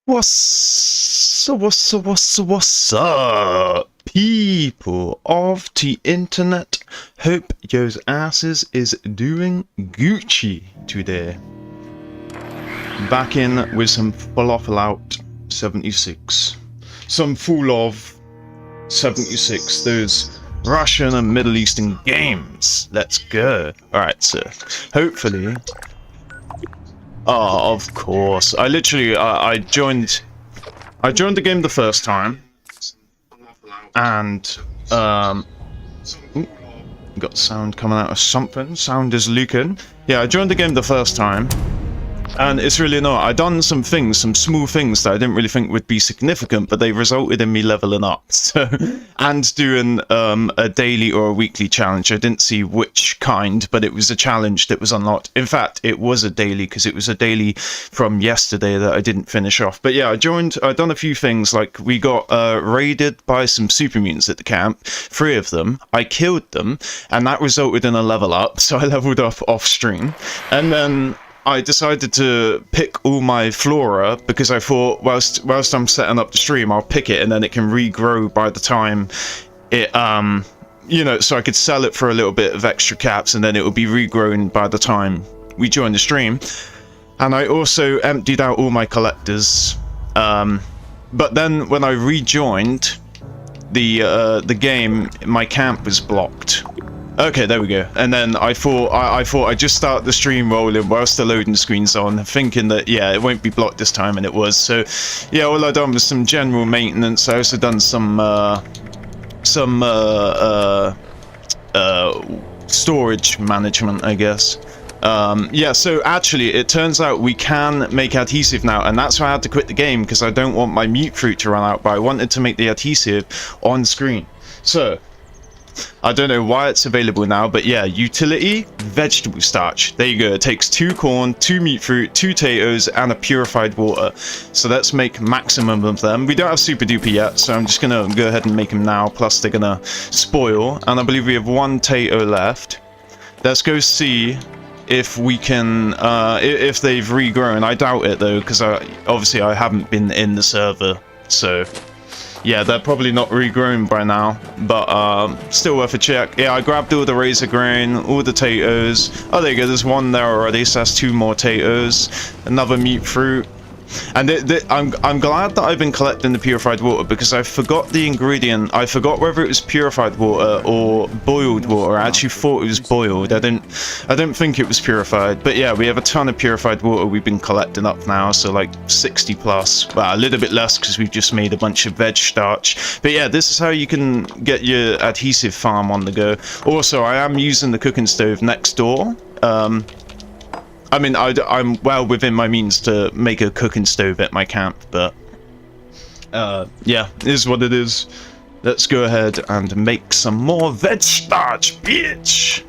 What's up, people of the internet? Hope yo's asses is doing Gucci today. Back in with some Fallout 76. Some full of 76, those Russian and Middle Eastern games. Let's go. Alright, so hopefully... Oh, of course. I literally, I joined the game the first time, and ooh, got sound coming out of something. Sound is leaking. Yeah, I joined the game the first time, and it's really not. I done some things, some small things that I didn't really think would be significant, but they resulted in me leveling up. So, and doing a daily or a weekly challenge. I didn't see which kind, but it was a challenge that was unlocked. In fact, it was a daily because it was a daily from yesterday that I didn't finish off. But yeah, I'd done a few things. Like we got raided by some super mutants at the camp, 3 of them. I killed them, and that resulted in a level up. So I leveled up off stream, and then I decided to pick all my flora because I thought whilst I'm setting up the stream, I'll pick it and then it can regrow by the time it you know, so I could sell it for a little bit of extra caps and then it will be regrown by the time we join the stream. And I also emptied out all my collectors, but then when I rejoined the game, my camp was blocked. Okay, there we go. And then I thought I'd just start the stream rolling whilst the loading screen's on, thinking that, yeah, it won't be blocked this time, and it was. So, yeah, all I done was some general maintenance. I also done some storage management, I guess. Yeah, so actually, it turns out we can make adhesive now, and that's why I had to quit the game, because I don't want my mute fruit to run out, but I wanted to make the adhesive on screen. So, I don't know why it's available now, but yeah, utility, vegetable starch. There you go. It takes 2 corn, 2 meat fruit, 2 potatoes, and a purified water. So let's make maximum of them. We don't have super duper yet, so I'm just gonna go ahead and make them now, plus they're gonna spoil. And I believe we have 1 potato left. Let's go see if we can, if they've regrown. I doubt it though, because obviously I haven't been in the server, so... Yeah, they're probably not regrown by now, but still worth a check. Yeah, I grabbed all the razor grain, all the potatoes. Oh, there you go, there's 1 there already, so that's 2 more potatoes. Another meat fruit. And I'm glad that I've been collecting the purified water, because I forgot the ingredient. I forgot whether it was purified water or boiled water. I actually thought it was boiled. I don't think it was purified. But yeah, we have a ton of purified water we've been collecting up now, so like 60 plus. Well, a little bit less because we've just made a bunch of veg starch. But yeah, this is how you can get your adhesive farm on the go. Also, I am using the cooking stove next door. I mean, I'm well within my means to make a cooking stove at my camp, but yeah, it is what it is. Let's go ahead and make some more veg starch, bitch!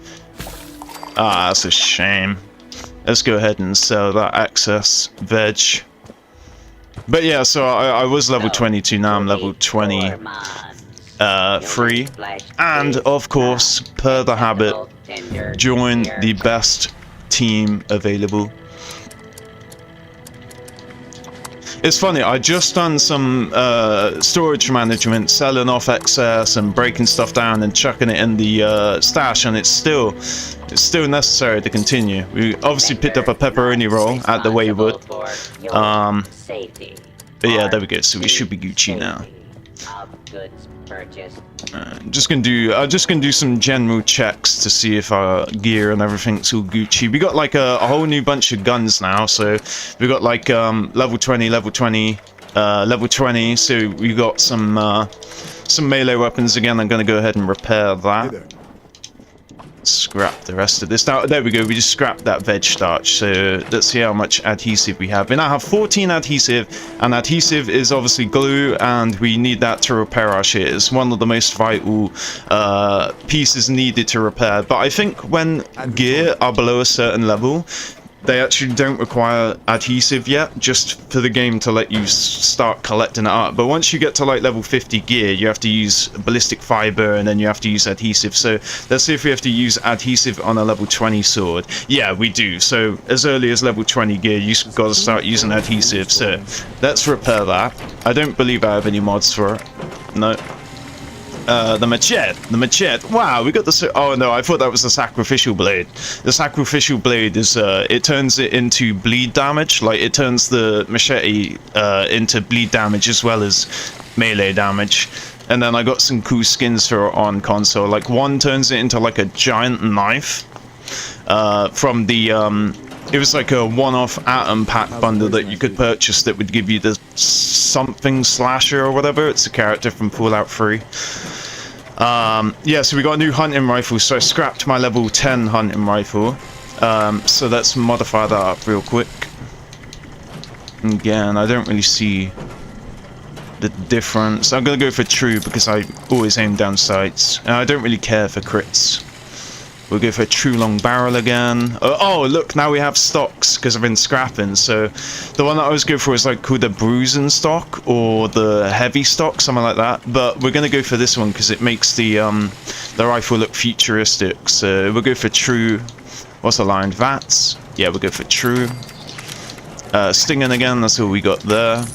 Ah, that's a shame. Let's go ahead and sell that excess veg. But yeah, so I was level 22, now I'm level 23. And, of course, per the habit, join the best team available. It's funny, I just done some storage management, selling off excess and breaking stuff down and chucking it in the stash, and it's still necessary to continue. We obviously picked up a pepperoni roll at the Waywood, but yeah, there we go, so we should be Gucci now. I'm just gonna do some general checks to see if our gear and everything's all Gucci. We got like a whole new bunch of guns now, so we got like level 20, level 20, level 20. So we got some melee weapons again. I'm gonna go ahead and repair that. Scrap the rest of this. Now, there we go, we just scrapped that veg starch, so let's see how much adhesive we have. We now have 14 adhesive, and adhesive is obviously glue, and we need that to repair our shit. It's one of the most vital pieces needed to repair. But I think when gear are below a certain level, they actually don't require adhesive yet, just for the game to let you start collecting it up. But once you get to like level 50 gear, you have to use ballistic fiber, and then you have to use adhesive. So let's see if we have to use adhesive on a level 20 sword. Yeah, we do. So as early as level 20 gear, you've got to start using adhesive. So let's repair that. I don't believe I have any mods for it. No. The machete. Wow, we got the. Oh no, I thought that was the sacrificial blade. The sacrificial blade is it turns it into bleed damage. Like it turns the machete into bleed damage as well as melee damage. And then I got some cool skins for it on console. Like one turns it into like a giant knife. From the it was like a one-off atom pack bundle that you could purchase that would give you the something slasher or whatever. It's a character from Fallout 3. Yeah, so we got a new hunting rifle, so I scrapped my level 10 hunting rifle. So let's modify that up real quick. Again, I don't really see the difference. I'm gonna go for true because I always aim down sights, and I don't really care for crits. We'll go for a true long barrel again. Oh, look, now we have stocks because I've been scrapping. So the one that I was going for is like called the bruising stock or the heavy stock, something like that. But we're going to go for this one because it makes the rifle look futuristic. So we'll go for true. What's aligned? VATS. Yeah, we'll go for true. Stinging again, that's all we got there.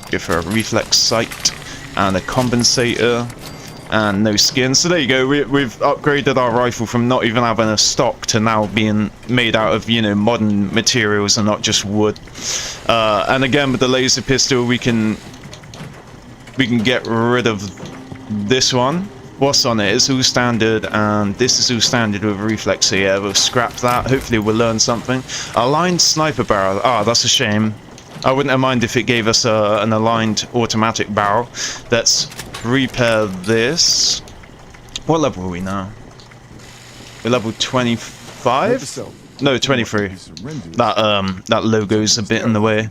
Go for a reflex sight and a compensator. And no skin. So there you go, we've upgraded our rifle from not even having a stock to now being made out of, you know, modern materials and not just wood. And again, with the laser pistol, we can get rid of this one. What's on it? It's all standard, and this is all standard with reflex. So yeah, we'll scrap that. Hopefully we'll learn something. Aligned sniper barrel. Ah, that's a shame. I wouldn't have minded if it gave us an aligned automatic barrel. Let's repair this. What level are we now? We're level 25? No, 23. That logo's a bit in the way.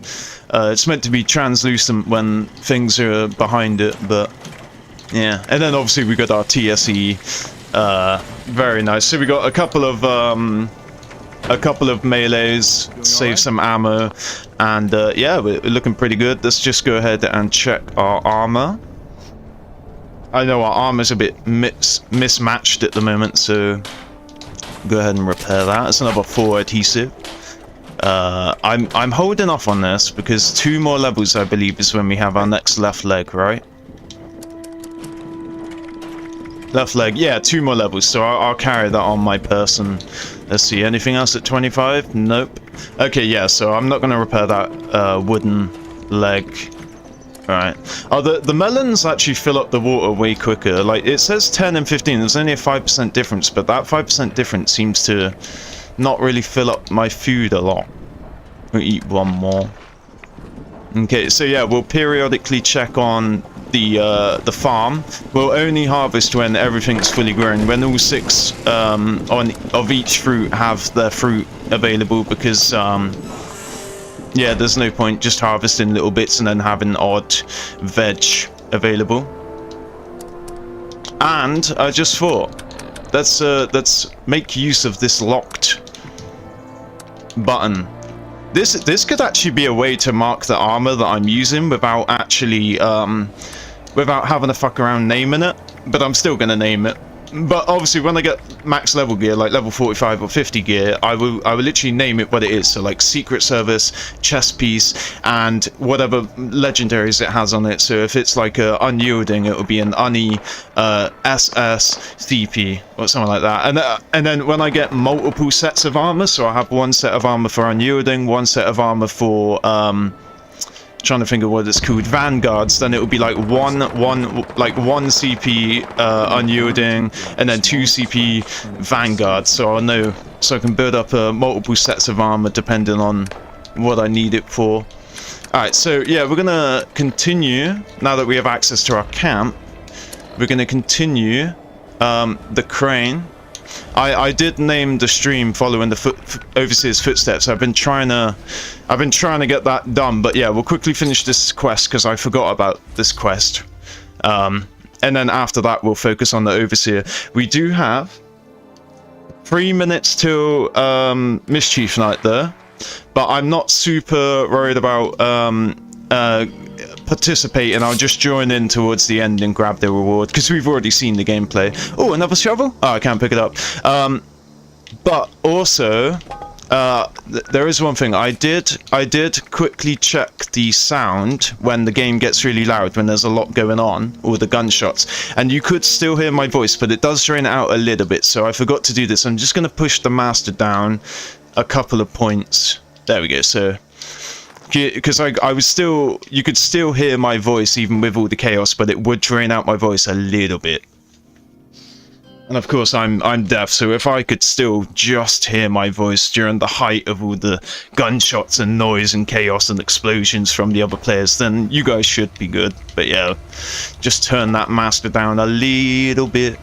It's meant to be translucent when things are behind it, but yeah. And then obviously we got our TSE. Very nice. So we got a couple of melees, save some ammo, and yeah, we're looking pretty good. Let's just go ahead and check our armor. I know our armor's a bit mismatched at the moment, so go ahead and repair that. It's another 4 adhesive. I'm holding off on this because 2 more levels, I believe, is when we have our next left leg, right? Left leg, yeah, 2 more levels, so I'll carry that on my person. Let's see, anything else at 25? Nope. Okay, yeah, so I'm not going to repair that wooden leg. Alright. Oh, the melons actually fill up the water way quicker. Like, it says 10 and 15, there's only a 5% difference, but that 5% difference seems to not really fill up my food a lot. We'll eat one more. Okay, so yeah, we'll periodically check on the farm. We'll only harvest when everything's fully grown, when all 6 of each fruit have their fruit available, because yeah, there's no point just harvesting little bits and then having odd veg available. And I just thought, let's make use of this locked button. This could actually be a way to mark the armor that I'm using without actually without having to fuck around naming it, but I'm still gonna name it. But obviously when I get max level gear, like level 45 or 50 gear, I will literally name it what it is. So like Secret Service, chest piece, and whatever legendaries it has on it. So if it's like unyielding, it will be an uni SS CP or something like that. And then when I get multiple sets of armor, so I have 1 set of armor for unyielding, 1 set of armor for trying to think of what it's called, vanguards, then it would be like one CP unyielding and then 2 CP vanguards, so I'll know, so I can build up multiple sets of armor depending on what I need it for. Alright, so yeah, we're gonna continue now that we have access to our camp. We're gonna continue the crane. I did name the stream following the Overseer's Footsteps. I've been trying to get that done, but yeah, we'll quickly finish this quest because I forgot about this quest. And then after that, we'll focus on the Overseer. We do have 3 minutes till Mischief Night there. but I'm not super worried about participating. I'll just join in towards the end and grab the reward because we've already seen the gameplay. Oh, another shovel? Oh, I can't pick it up. But also, there is one thing. I did quickly check the sound when the game gets really loud, when there's a lot going on, or the gunshots, and you could still hear my voice, but it does drain it out a little bit, so I forgot to do this. I'm just going to push the master down a couple of points. There we go. So, because I was still, you could still hear my voice even with all the chaos, but it would drain out my voice a little bit. And of course, I'm deaf, so if I could still just hear my voice during the height of all the gunshots and noise and chaos and explosions from the other players, then you guys should be good. But yeah, just turn that master down a little bit.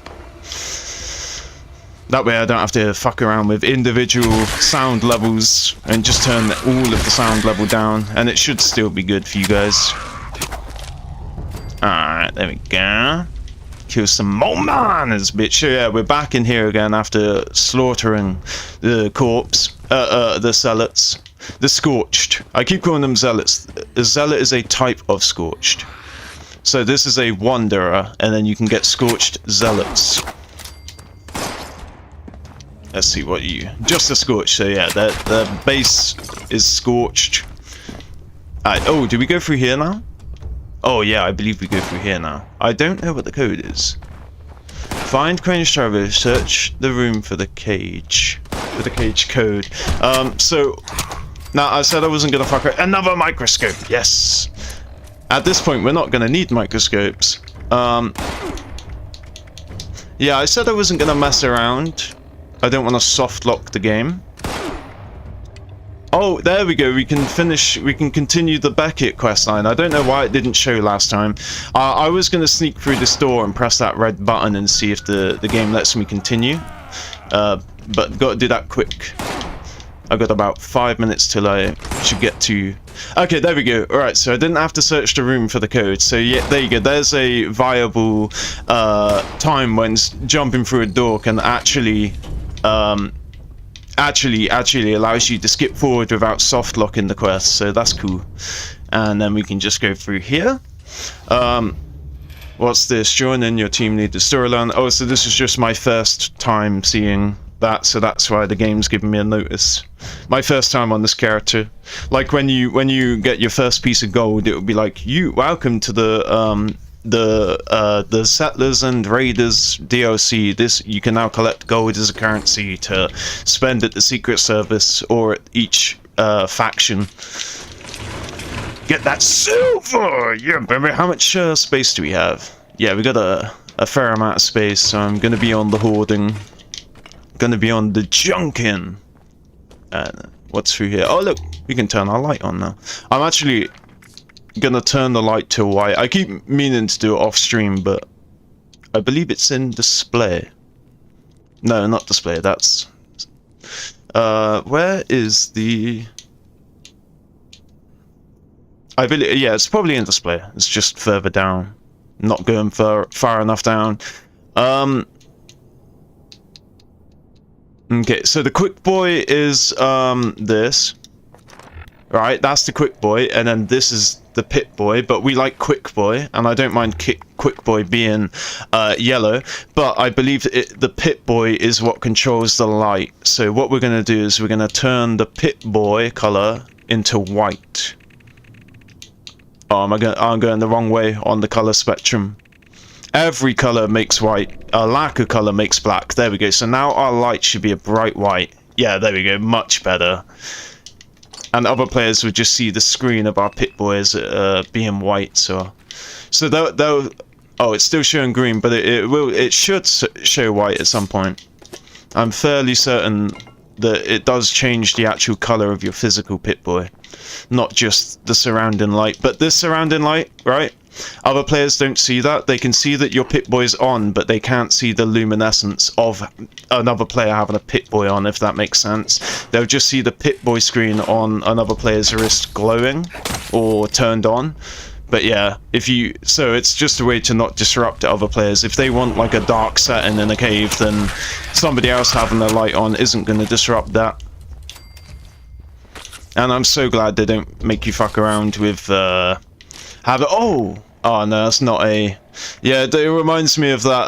That way I don't have to fuck around with individual sound levels, and just turn all of the sound level down, and it should still be good for you guys. Alright, there we go. Kill some more miners, bitch. So yeah, we're back in here again after slaughtering the corpse, the zealots, the scorched. I keep calling them zealots. A zealot is a type of scorched. So this is a wanderer, and then you can get scorched zealots. Let's see what you... Just a scorched, so yeah, the base is scorched. Oh, do we go through here now? Oh yeah, I believe we go through here now. I don't know what the code is. Find Crane's Traveler, search the room for the cage. For the cage code. So... Now, I said I wasn't gonna fuck around. Another microscope, yes! At this point, we're not gonna need microscopes. Yeah, I said I wasn't gonna mess around. I don't want to soft lock the game. Oh, there we go. We can continue the Beckett questline. I don't know why it didn't show last time. I was going to sneak through this door and press that red button and see if the game lets me continue. But got to do that quick. I've got about 5 minutes till I should get to... Okay, there we go. Alright, so I didn't have to search the room for the code. So yeah, there you go. There's a viable time when jumping through a door can actually allows you to skip forward without soft locking the quest, so that's cool. And then we can just go through here. What's this? Join in, your team need the storyline. Oh, so this is just my first time seeing that, so that's why the game's giving me a notice. My first time on this character. Like when you get your first piece of gold, it would be like, welcome to the Settlers and Raiders DLC. This, you can now collect gold as a currency to spend at the Secret Service or at each faction. Get that silver! Yeah, baby. How much space do we have? Yeah, we got a fair amount of space, so I'm gonna be on the hoarding. Gonna be on the junking. What's through here? Oh look, we can turn our light on now. I'm actually gonna turn the light to white. I keep meaning to do it off stream, but I believe it's in display. No, not display. That's where is the... I believe, yeah, it's probably in display. It's just further down, not going far enough down. Okay, so the quick boy is this. Right, that's the quick boy, and then this is the pit boy, but we like quick boy, and I don't mind quick boy being yellow, but I believe the pit boy is what controls the light. So what we're going to do is we're going to turn the pit boy color into white. Oh, I'm going the wrong way on the color spectrum. Every color makes white. A lack of color makes black. There we go. So now our light should be a bright white. Yeah, there we go. Much better. And other players would just see the screen of our pit boy as being white. So they'll oh, it's still showing green, but it should show white at some point. I'm fairly certain that it does change the actual color of your physical pit boy, not just the surrounding light. But this surrounding light, right? Other players don't see that. They can see that your pit boy's on, but they can't see the luminescence of another player having a pit boy on, if that makes sense. They'll just see the pit boy screen on another player's wrist glowing or turned on. But yeah, so it's just a way to not disrupt other players. If they want like a dark setting in a cave, then somebody else having their light on isn't going to disrupt that. And I'm so glad they don't make you fuck around with have it. Oh no, that's not a. Yeah, it reminds me of that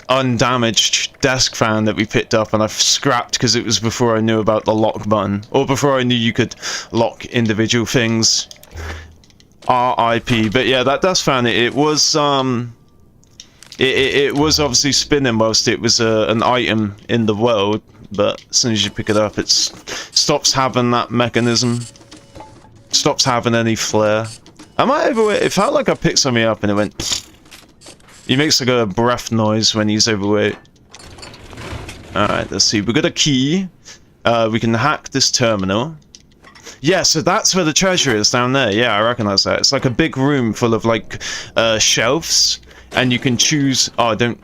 undamaged desk fan that we picked up and I scrapped because it was before I knew about the lock button, or before I knew you could lock individual things. RIP. But yeah, that desk fan, it was it was obviously spinning whilst it was an item in the world, but as soon as you pick it up, it stops having that mechanism, stops having any flair. Am I overweight? It felt like I picked something up and it went pfft. He makes like a breath noise when he's overweight. Alright, let's see. We got a key. We can hack this terminal. Yeah, so that's where the treasure is, down there. Yeah, I recognize that. It's like a big room full of like shelves, and you can choose. Oh, don't.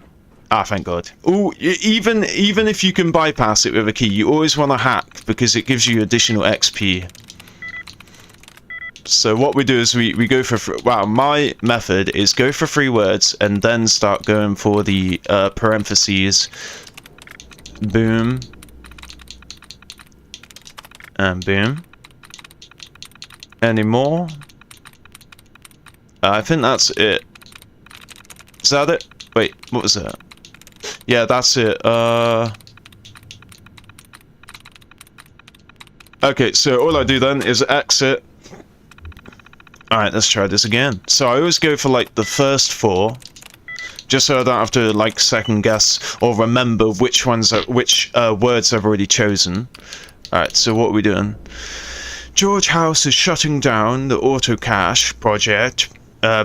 Ah, thank God. Oh, even if you can bypass it with a key, you always want to hack because it gives you additional XP. So what we do is we go for, wow, my method is go for 3 words and then start going for the parentheses. Boom. And boom. Any more? I think that's it. Is that it? Wait, what was that? Yeah, that's it. Okay, so all I do then is exit. Alright, let's try this again. So I always go for like the first 4, just so I don't have to like second guess or remember which ones are, which words I've already chosen. Alright, so what are we doing? George House is shutting down the auto cache project.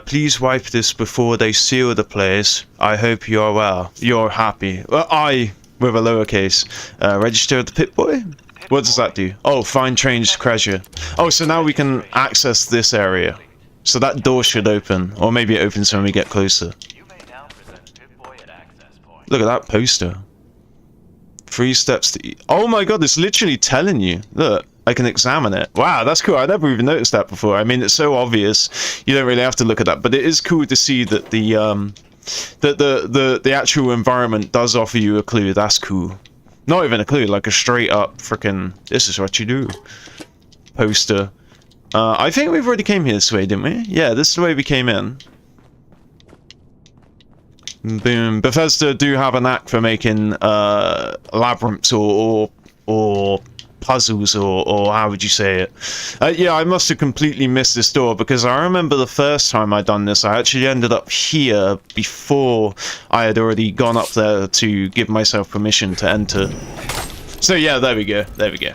Please wipe this before they seal the place. I hope you're well. You're happy. Well, I with a lowercase. Register the Pip-Boy? What does that do? Oh, find trained treasure. Oh, so now we can access this area. So that door should open. Or maybe it opens when we get closer. Look at that poster. 3 steps to eat. Oh my god, it's literally telling you. Look, I can examine it. Wow, that's cool. I never even noticed that before. I mean, it's so obvious. You don't really have to look at that. But it is cool to see that the actual environment does offer you a clue. That's cool. Not even a clue, like a straight up freaking this is what you do poster. I think we've already came here this way, didn't we? Yeah, this is the way we came in. Boom. Bethesda do have a knack for making labyrinths or puzzles, or how would you say it? Yeah, I must have completely missed this door because I remember the first time I done this, I actually ended up here before I had already gone up there to give myself permission to enter. So yeah, there we go. There we go.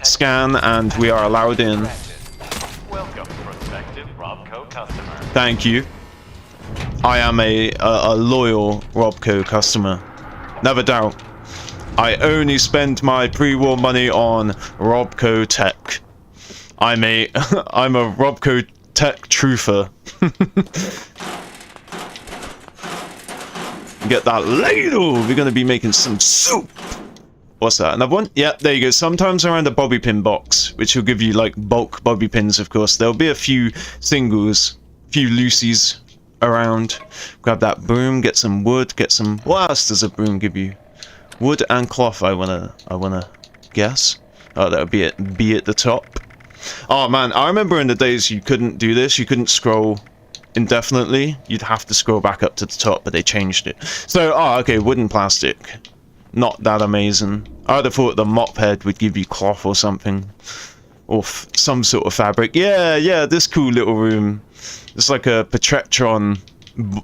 Scan, and we are allowed in. Welcome, prospective Robco customer. Thank you. I am a loyal Robco customer. Never doubt. I only spend my pre-war money on Robco tech. I'm a Robco tech truther. Get that ladle. We're gonna be making some soup. What's that? Another one? Yeah, there you go. Sometimes around a bobby pin box, which will give you like bulk bobby pins. Of course, there'll be a few singles, few loosies around. Grab that broom. Get some wood. Get some. What else does a broom give you? Wood and cloth, I wanna guess. Oh, that would be it. Be at the top. Oh man, I remember in the days you couldn't do this. You couldn't scroll indefinitely. You'd have to scroll back up to the top, but they changed it. So, oh, okay, wood and plastic. Not that amazing. I'd have thought the mop head would give you cloth or something, or some sort of fabric. Yeah, yeah. This cool little room. It's like a Petretron.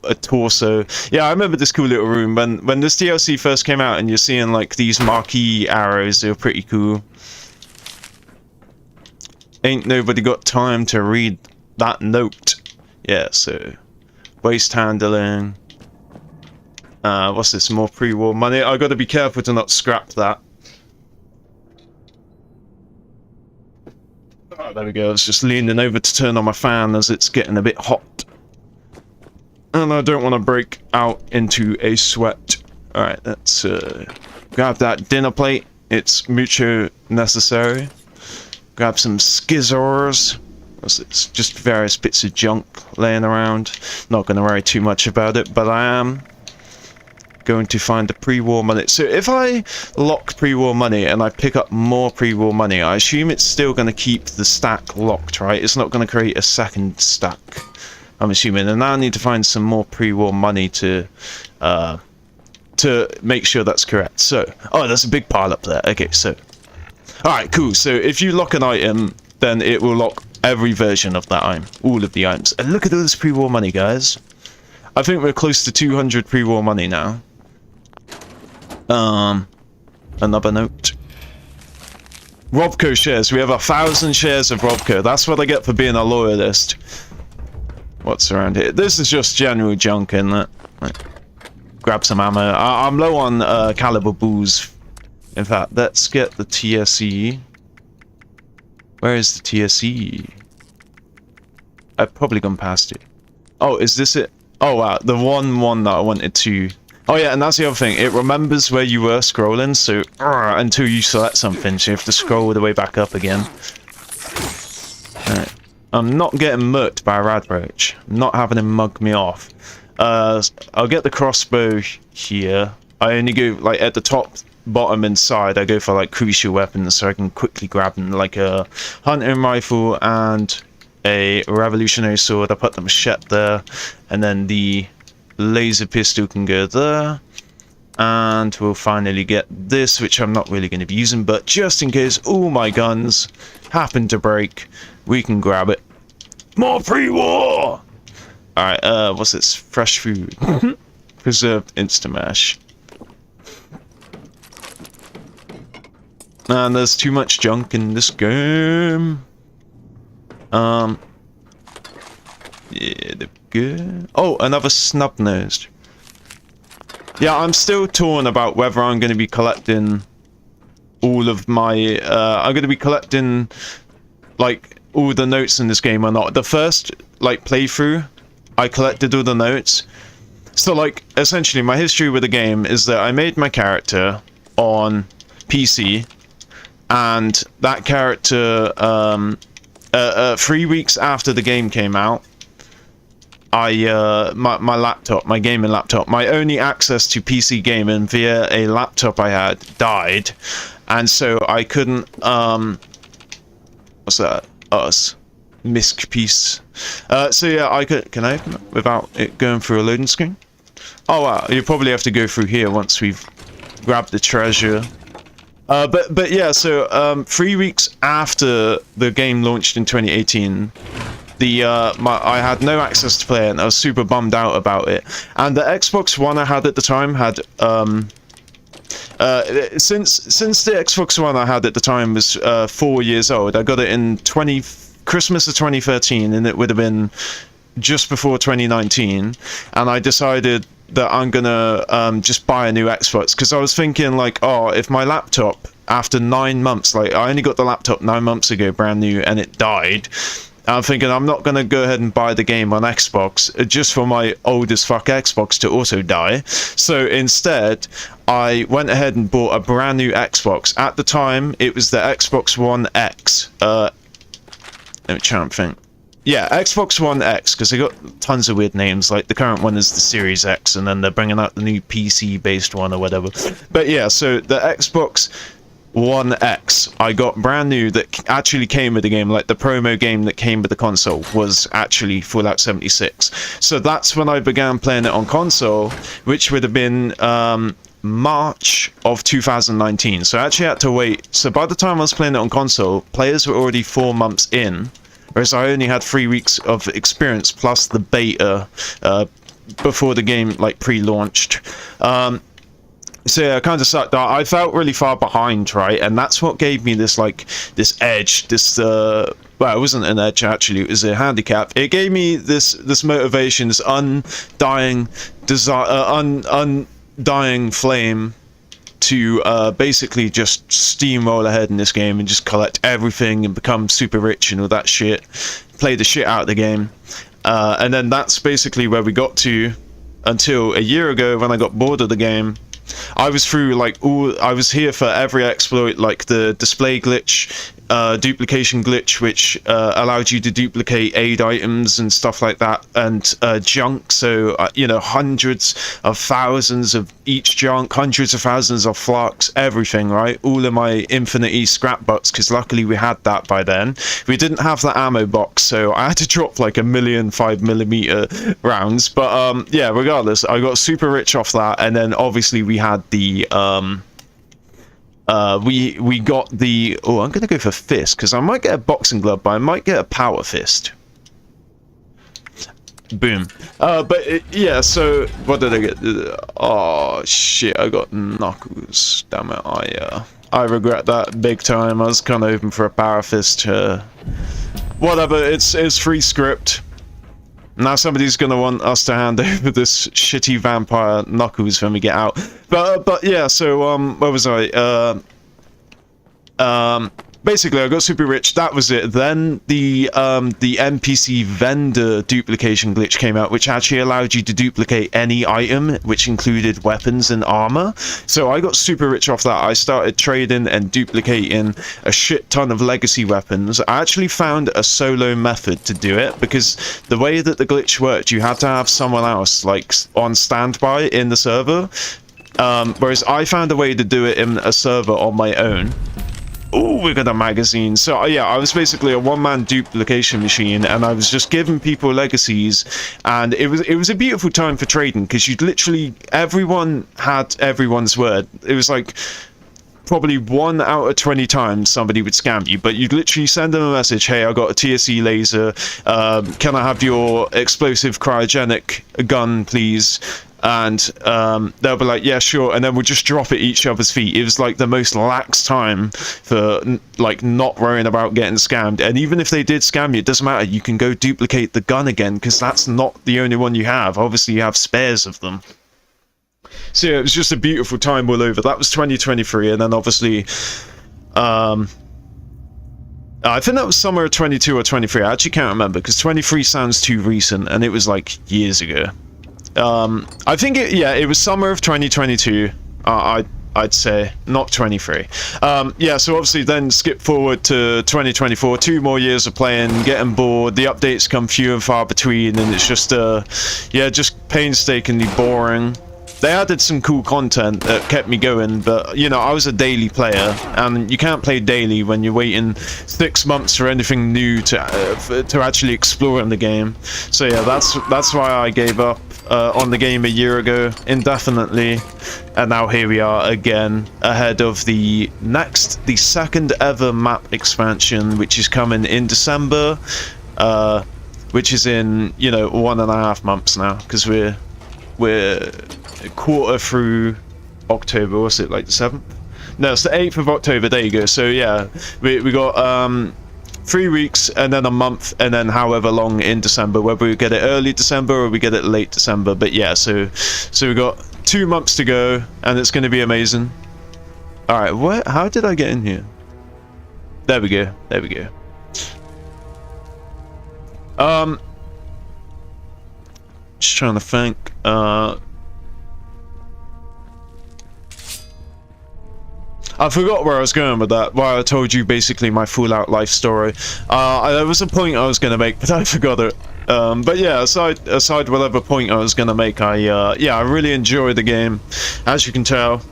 A torso. Yeah, I remember this cool little room when this DLC first came out, and you're seeing like these marquee arrows. They were pretty cool. Ain't nobody got time to read that note. Yeah, so waste handling. What's this? More pre-war money. I got to be careful to not scrap that. Oh, there we go. I was just leaning over to turn on my fan as it's getting a bit hot. And I don't want to break out into a sweat. Alright, let's grab that dinner plate. It's mucho necessary. Grab some skizzers. It's just various bits of junk laying around. Not going to worry too much about it, but I am. going to find the pre-war money. So if I lock pre-war money and I pick up more pre-war money, I assume it's still going to keep the stack locked, right? It's not going to create a second stack, I'm assuming. And now I need to find some more pre-war money to make sure that's correct. So, oh, there's a big pile up there. Okay, so, all right, cool. So if you lock an item, then it will lock every version of that item, all of the items. And look at all this pre-war money, guys. I think we're close to 200 pre-war money now. Another note. Robco shares. We have 1,000 shares of Robco. That's what I get for being a loyalist. What's around here? This is just general junk, isn't it? Like, grab some ammo. I'm low on caliber bulls. In fact, let's get the TSE. Where is the TSE? I've probably gone past it. Oh, is this it? Oh wow, the one that I wanted to... Oh yeah, and that's the other thing. It remembers where you were scrolling, so until you select something, so you have to scroll all the way back up again. Alright. I'm not getting murked by a radroach. I'm not having him mug me off. I'll get the crossbow here. I only go like at the top, bottom, and side. I go for like crucial weapons, so I can quickly grab them, like a hunting rifle and a revolutionary sword. I put the machete there, and then the laser pistol can go there. And we'll finally get this, which I'm not really going to be using, but just in case all my guns happen to break, we can grab it. More pre-war! Alright, what's this? Fresh food. Preserved Instamash. And there's too much junk in this game. Yeah, they're good. Oh, another snub-nosed. Yeah, I'm still torn about whether I'm going to be collecting all of my... I'm going to be collecting, like, all the notes in this game or not. The first, like, playthrough, I collected all the notes. So, like, essentially, my history with the game is that I made my character on PC, and that character, 3 weeks after the game came out, my laptop, my gaming laptop, my only access to PC gaming via a laptop I had died, and so I couldn't, what's that? Misc piece. So yeah, I can I open it without it going through a loading screen? Oh wow, you probably have to go through here once we've grabbed the treasure. But yeah, so 3 weeks after the game launched in 2018, I had no access to play it, and I was super bummed out about it. And the Xbox One I had at the time had since the Xbox One I had at the time was 4 years old. I got it in Christmas of 2013, and it would have been just before 2019. And I decided that I'm gonna just buy a new Xbox, because I was thinking like, oh, if my laptop after 9 months, like I only got the laptop 9 months ago, brand new, and it died. I'm thinking I'm not going to go ahead and buy the game on Xbox just for my old as fuck Xbox to also die. So instead, I went ahead and bought a brand new Xbox. At the time, it was the Xbox One X. Let me try and think. Yeah, Xbox One X, because they got tons of weird names. Like the current one is the Series X, and then they're bringing out the new PC-based one or whatever. But yeah, so the Xbox One X I got brand new, that actually came with the game. Like the promo game that came with the console was actually Fallout 76. So that's when I began playing it on console, which would have been March of 2019. So I actually had to wait. So by the time I was playing it on console, players were already 4 months in, whereas I only had 3 weeks of experience plus the beta before the game like pre-launched. So yeah, it kind of sucked. I felt really far behind, right? And that's what gave me this edge, well, it wasn't an edge actually, it was a handicap. It gave me this motivation, this undying desire, undying flame to basically just steamroll ahead in this game and just collect everything and become super rich and all that shit. Play the shit out of the game. And then that's basically where we got to until a year ago when I got bored of the game. I was through I was here for every exploit, like the display glitch duplication glitch, which allowed you to duplicate aid items and stuff like that, and junk. So you know, hundreds of thousands of each junk, hundreds of thousands of flux, everything, right? All of my infinity scrap box, because luckily we had that by then. We didn't have the ammo box, so I had to drop like 1,000,000 5mm rounds. But yeah, regardless, I got super rich off that, and then obviously we had the we got the, oh, I'm gonna go for fist, because I might get a boxing glove, but I might get a power fist. Boom. But yeah, so what did I get? Oh shit, I got knuckles. Damn it, I regret that big time. I was kind of hoping for a power fist. Whatever, it's free script. Now somebody's gonna want us to hand over this shitty vampire knuckles when we get out. But yeah, so where was I? Basically, I got super rich. That was it. Then the NPC vendor duplication glitch came out, which actually allowed you to duplicate any item, which included weapons and armor. So I got super rich off that. I started trading and duplicating a shit ton of legacy weapons. I actually found a solo method to do it, because the way that the glitch worked, you had to have someone else like on standby in the server. Whereas I found a way to do it in a server on my own. Oh, we got a magazine. So yeah, I was basically a one-man duplication machine, and I was just giving people legacies, and it was a beautiful time for trading, because you'd literally, everyone had everyone's word. It was like probably 1 out of 20 times somebody would scam you, but you'd literally send them a message, hey, I got a TSE laser, can I have your explosive cryogenic gun, please? And they'll be like, yeah, sure, and then we'll just drop at each other's feet. It was like the most lax time for like not worrying about getting scammed. And even if they did scam you, it doesn't matter, you can go duplicate the gun again, because that's not the only one you have. Obviously you have spares of them. So yeah, it was just a beautiful time all over. That was 2023, and then obviously I think that was summer of 22 or 23. I actually can't remember, because 23 sounds too recent, and it was like years ago. I think it was summer of 2022. I'd say, not 23. Yeah, so obviously then skip forward to 2024, 2 more years of playing, getting bored, the updates come few and far between, and it's just yeah, just painstakingly boring. They added some cool content that kept me going, but you know, I was a daily player, and you can't play daily when you're waiting 6 months for anything new to actually explore in the game. So yeah, that's why I gave up on the game a year ago indefinitely, and now here we are again, ahead of the second ever map expansion, which is coming in December, which is in, you know, 1.5 months now, because we're a quarter through October. What's it, like the 7th? No, it's the 8th of October. There you go. So yeah, we got 3 weeks, and then a month, and then however long in December, whether we get it early December or we get it late December. But yeah, so we got 2 months to go, and it's going to be amazing. All right, how did I get in here? There we go. Just trying to think. I forgot where I was going with that, why I told you basically my Fallout life story. There was a point I was going to make, but I forgot it. But yeah, aside whatever point I was going to make, I really enjoy the game, as you can tell.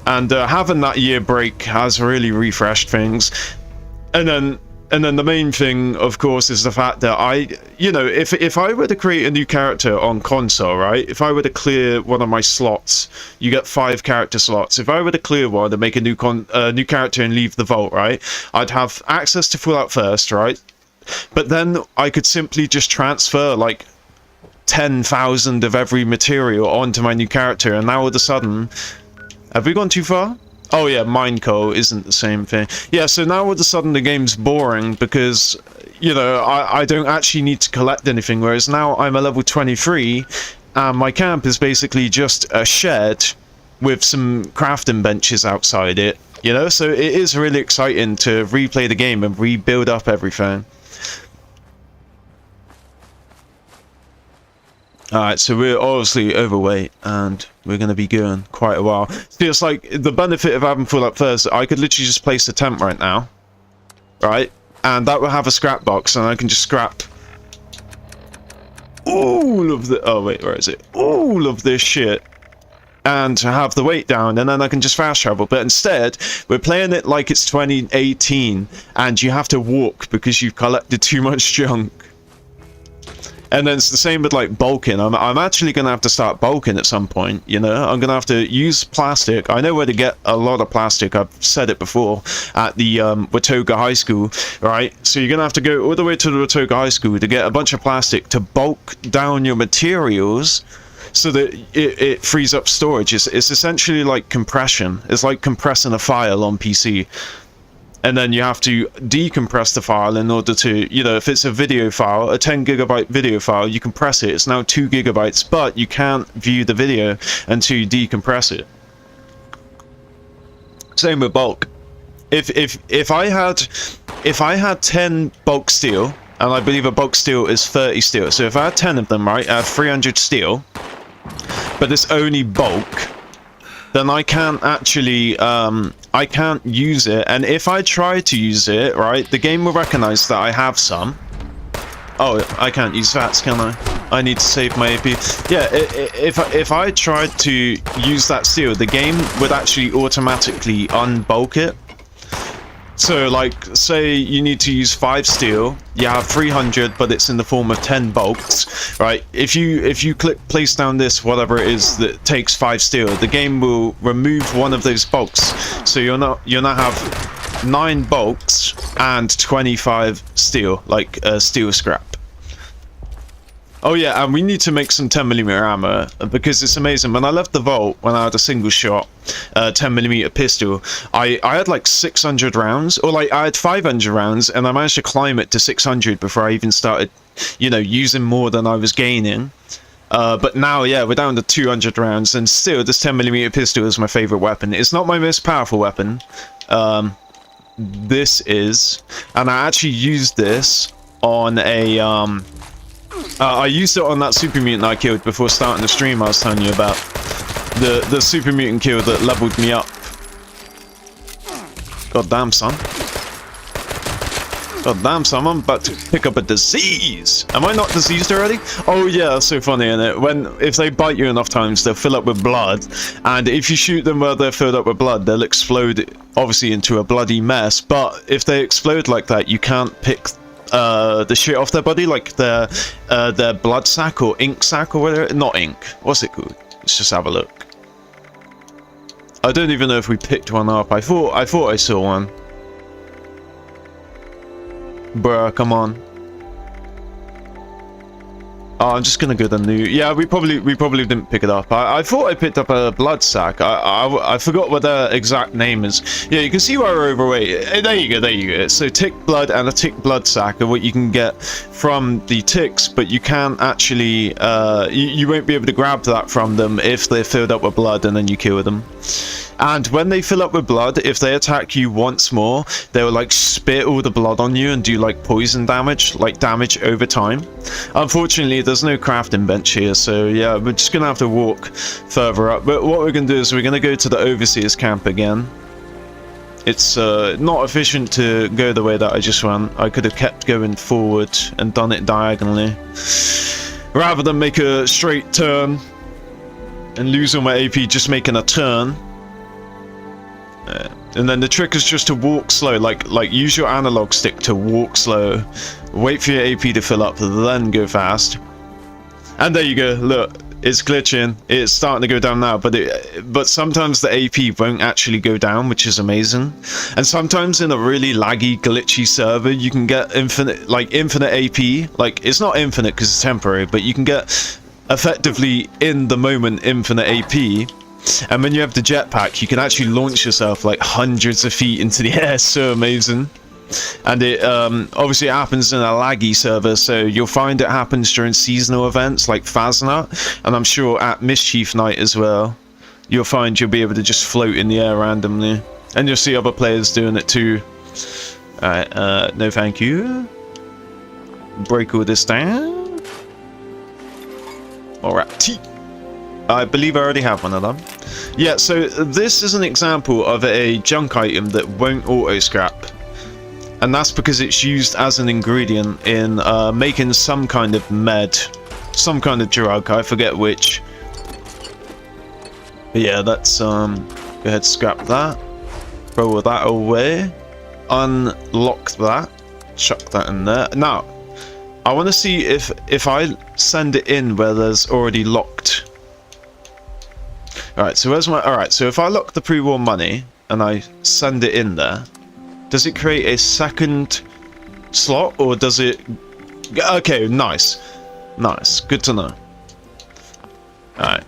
And having that year break has really refreshed things. And then the main thing, of course, is the fact that if I were to create a new character on console, right? If I were to clear one of my slots, you get 5 character slots. If I were to clear one and make a new character and leave the vault, right? I'd have access to Fallout first, right? But then I could simply just transfer like 10,000 of every material onto my new character, and now all of a sudden, have we gone too far? Oh yeah, Mineco isn't the same thing. Yeah, so now all of a sudden the game's boring, because, you know, I don't actually need to collect anything, whereas now I'm a level 23, and my camp is basically just a shed with some crafting benches outside it, you know? So it is really exciting to replay the game and rebuild up everything. Alright, so we're obviously overweight, and we're going to be going quite a while. So it's like, the benefit of having Fallout first, I could literally just place a tent right now. right? And that will have a scrap box, and I can just scrap all of the... Oh, wait, where is it? All of this shit. And have the weight down, and then I can just fast travel. But instead, we're playing it like it's 2018, and you have to walk because you've collected too much junk. And then it's the same with like bulking. I'm actually gonna have to start bulking at some point, you know. I'm gonna have to use plastic. I know where to get a lot of plastic. I've said it before at the Watoga High School, right? So you're gonna have to go all the way to the Watoga High School to get a bunch of plastic to bulk down your materials, so that it frees up storage. It's essentially like compression. It's like compressing a file on PC. And then you have to decompress the file in order to, you know, if it's a video file, a 10 gigabyte video file, you compress it. It's now 2 gigabytes, but you can't view the video until you decompress it. Same with bulk. If I had 10 bulk steel, and I believe a bulk steel is 30 steel. So if I had 10 of them, right, I have 300 steel, but it's only bulk, then I can't actually, I can't use it. And if I try to use it, right, the game will recognize that I have some. Oh, I can't use VATS, can I? I need to save my AP. Yeah, if I tried to use that steel, the game would actually automatically unbulk it. So, like, say you need to use 5 steel, you have 300, but it's in the form of 10 bulks, right? If you click place down this, whatever it is that takes 5 steel, the game will remove one of those bulks. So you'll now have 9 bulks and 25 steel, like steel scrap. Oh yeah, and we need to make some 10mm ammo, because it's amazing. When I left the vault, when I had a single shot 10mm pistol, I had like 600 rounds, or like I had 500 rounds, and I managed to climb it to 600 before I even started, you know, using more than I was gaining. But now, yeah, we're down to 200 rounds, and still this 10mm pistol is my favorite weapon. It's not my most powerful weapon. This is, and I actually used this on a I used it on that super mutant I killed before starting the stream I was telling you about. The super mutant kill that leveled me up. God damn, son. God damn, son, I'm about to pick up a disease. Am I not diseased already? Oh yeah, that's so funny, isn't it? If they bite you enough times, they'll fill up with blood. And if you shoot them where they're filled up with blood, they'll explode, obviously, into a bloody mess. But if they explode like that, you can't pick the shit off their body, like their blood sac or ink sac or whatever. Not ink. What's it called? Let's just have a look. I don't even know if we picked one up. I thought I saw one. Bruh, come on. Oh, I'm just gonna go to new. Yeah, we probably didn't pick it up. I thought I picked up a blood sack. I forgot what the exact name is. Yeah, you can see why we're overweight. There you go. So tick blood and a tick blood sack are what you can get from the ticks, but you can't actually. You won't be able to grab that from them if they're filled up with blood and then you kill them. And when they fill up with blood, if they attack you once more, they will like spit all the blood on you and do like poison damage, like damage over time. Unfortunately, there's no crafting bench here, so yeah, we're just gonna have to walk further up. But what we're gonna do is we're gonna go to the overseer's camp again. It's not efficient to go the way that I just went. I could have kept going forward and done it diagonally, rather than make a straight turn and lose all my AP just making a turn. And then the trick is just to walk slow, like use your analog stick to walk slow, wait for your AP to fill up, then go fast. And there you go, look, it's glitching, it's starting to go down now, but sometimes the AP won't actually go down, which is amazing. And sometimes in a really laggy, glitchy server, you can get infinite AP, like it's not infinite because it's temporary, but you can get effectively in the moment infinite AP. And when you have the jetpack, you can actually launch yourself like hundreds of feet into the air. So amazing. And it obviously it happens in a laggy server, so you'll find it happens during seasonal events like Fasnat, and I'm sure at Mischief Night as well. You'll find you'll be able to just float in the air randomly, and you'll see other players doing it too. Alright, no thank you. Break all this down. Alright. I believe I already have one of them. Yeah, so this is an example of a junk item that won't auto scrap. and that's because it's used as an ingredient in making some kind of some kind of drug. I forget which. But yeah, let's go ahead, scrap that, throw that away, unlock that, chuck that in there. Now, I want to see if I send it in where there's already locked. Alright, so where's my... Alright, so if I lock the pre-war money and I send it in there, does it create a second slot, or does it... Okay, nice. Nice, good to know. Alright,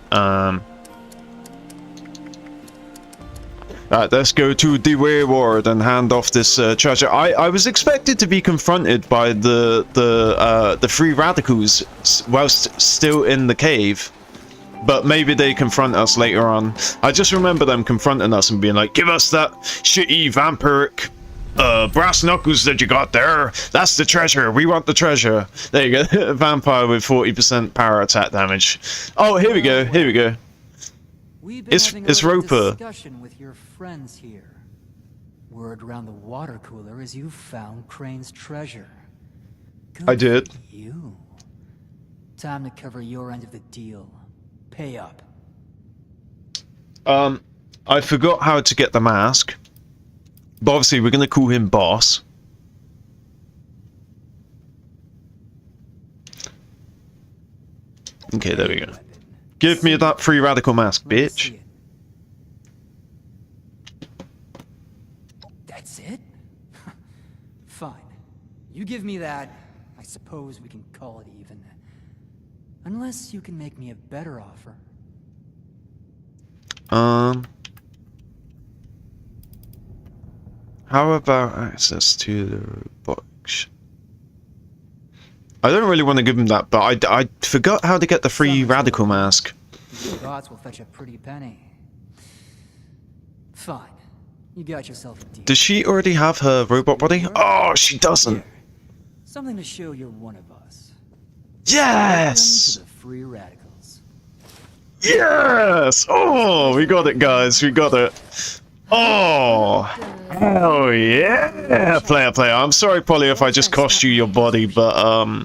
Alright, let's go to the wayward and hand off this treasure. I was expected to be confronted by the free radicals whilst still in the cave, but maybe they confront us later on. I just remember them confronting us and being like, "Give us that shitty vampiric brass knuckles that you got there. That's the treasure. We want the treasure." There you go. Vampire with 40% power attack damage. Oh, here we go. Here we go. It's Roper. Discussion with your friends here. Word around the water cooler is you found Crane's treasure. Good I did. for you. Time to cover your end of the deal. Pay up. I forgot how to get the mask, but obviously we're gonna call him boss. Okay, there we go. Give me that free radical mask, bitch. That's it? Fine. You give me that, I suppose we can call it even. Unless you can make me a better offer. How about access to the box? I don't really want to give him that, but I forgot how to get the free radical mask. Your thoughts will fetch a pretty penny. Fine. You got yourself a deal. Does she already have her robot body? Oh, she doesn't. Here. Something to show you're one of us. Yes! Welcome to the free radicals. Yes! Oh, we got it, guys. We got it. Oh, hell yeah! Player. I'm sorry, Polly, if I just cost you your body, but,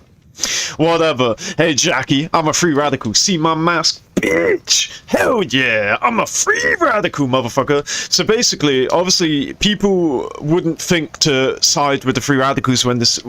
whatever. Hey, Jackie, I'm a free radical. See my mask? Bitch! Hell yeah! I'm a free radical, motherfucker! So basically, obviously, people wouldn't think to side with the free radicals when this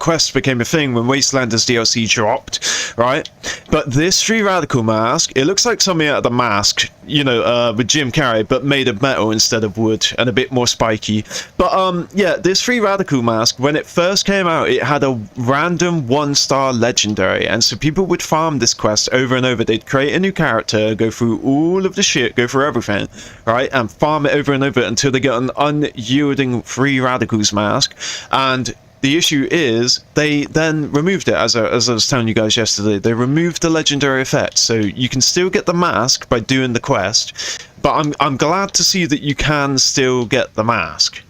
quest became a thing, when Wastelanders DLC dropped, right? But this free radical mask, it looks like something out of The Mask, you know, with Jim Carrey, but made of metal instead of wood, and a bit more spiky. But, yeah, this free radical mask, when it first came out, it had a random 1-star legendary, and so people would farm this quest over and over. They'd create a new character, go through all of the shit, go through everything, right, and farm it over and over until they get an unyielding free radicals mask. And the issue is they then removed it, as I was telling you guys yesterday. They removed the legendary effect, so you can still get the mask by doing the quest, but I'm glad to see that you can still get the mask.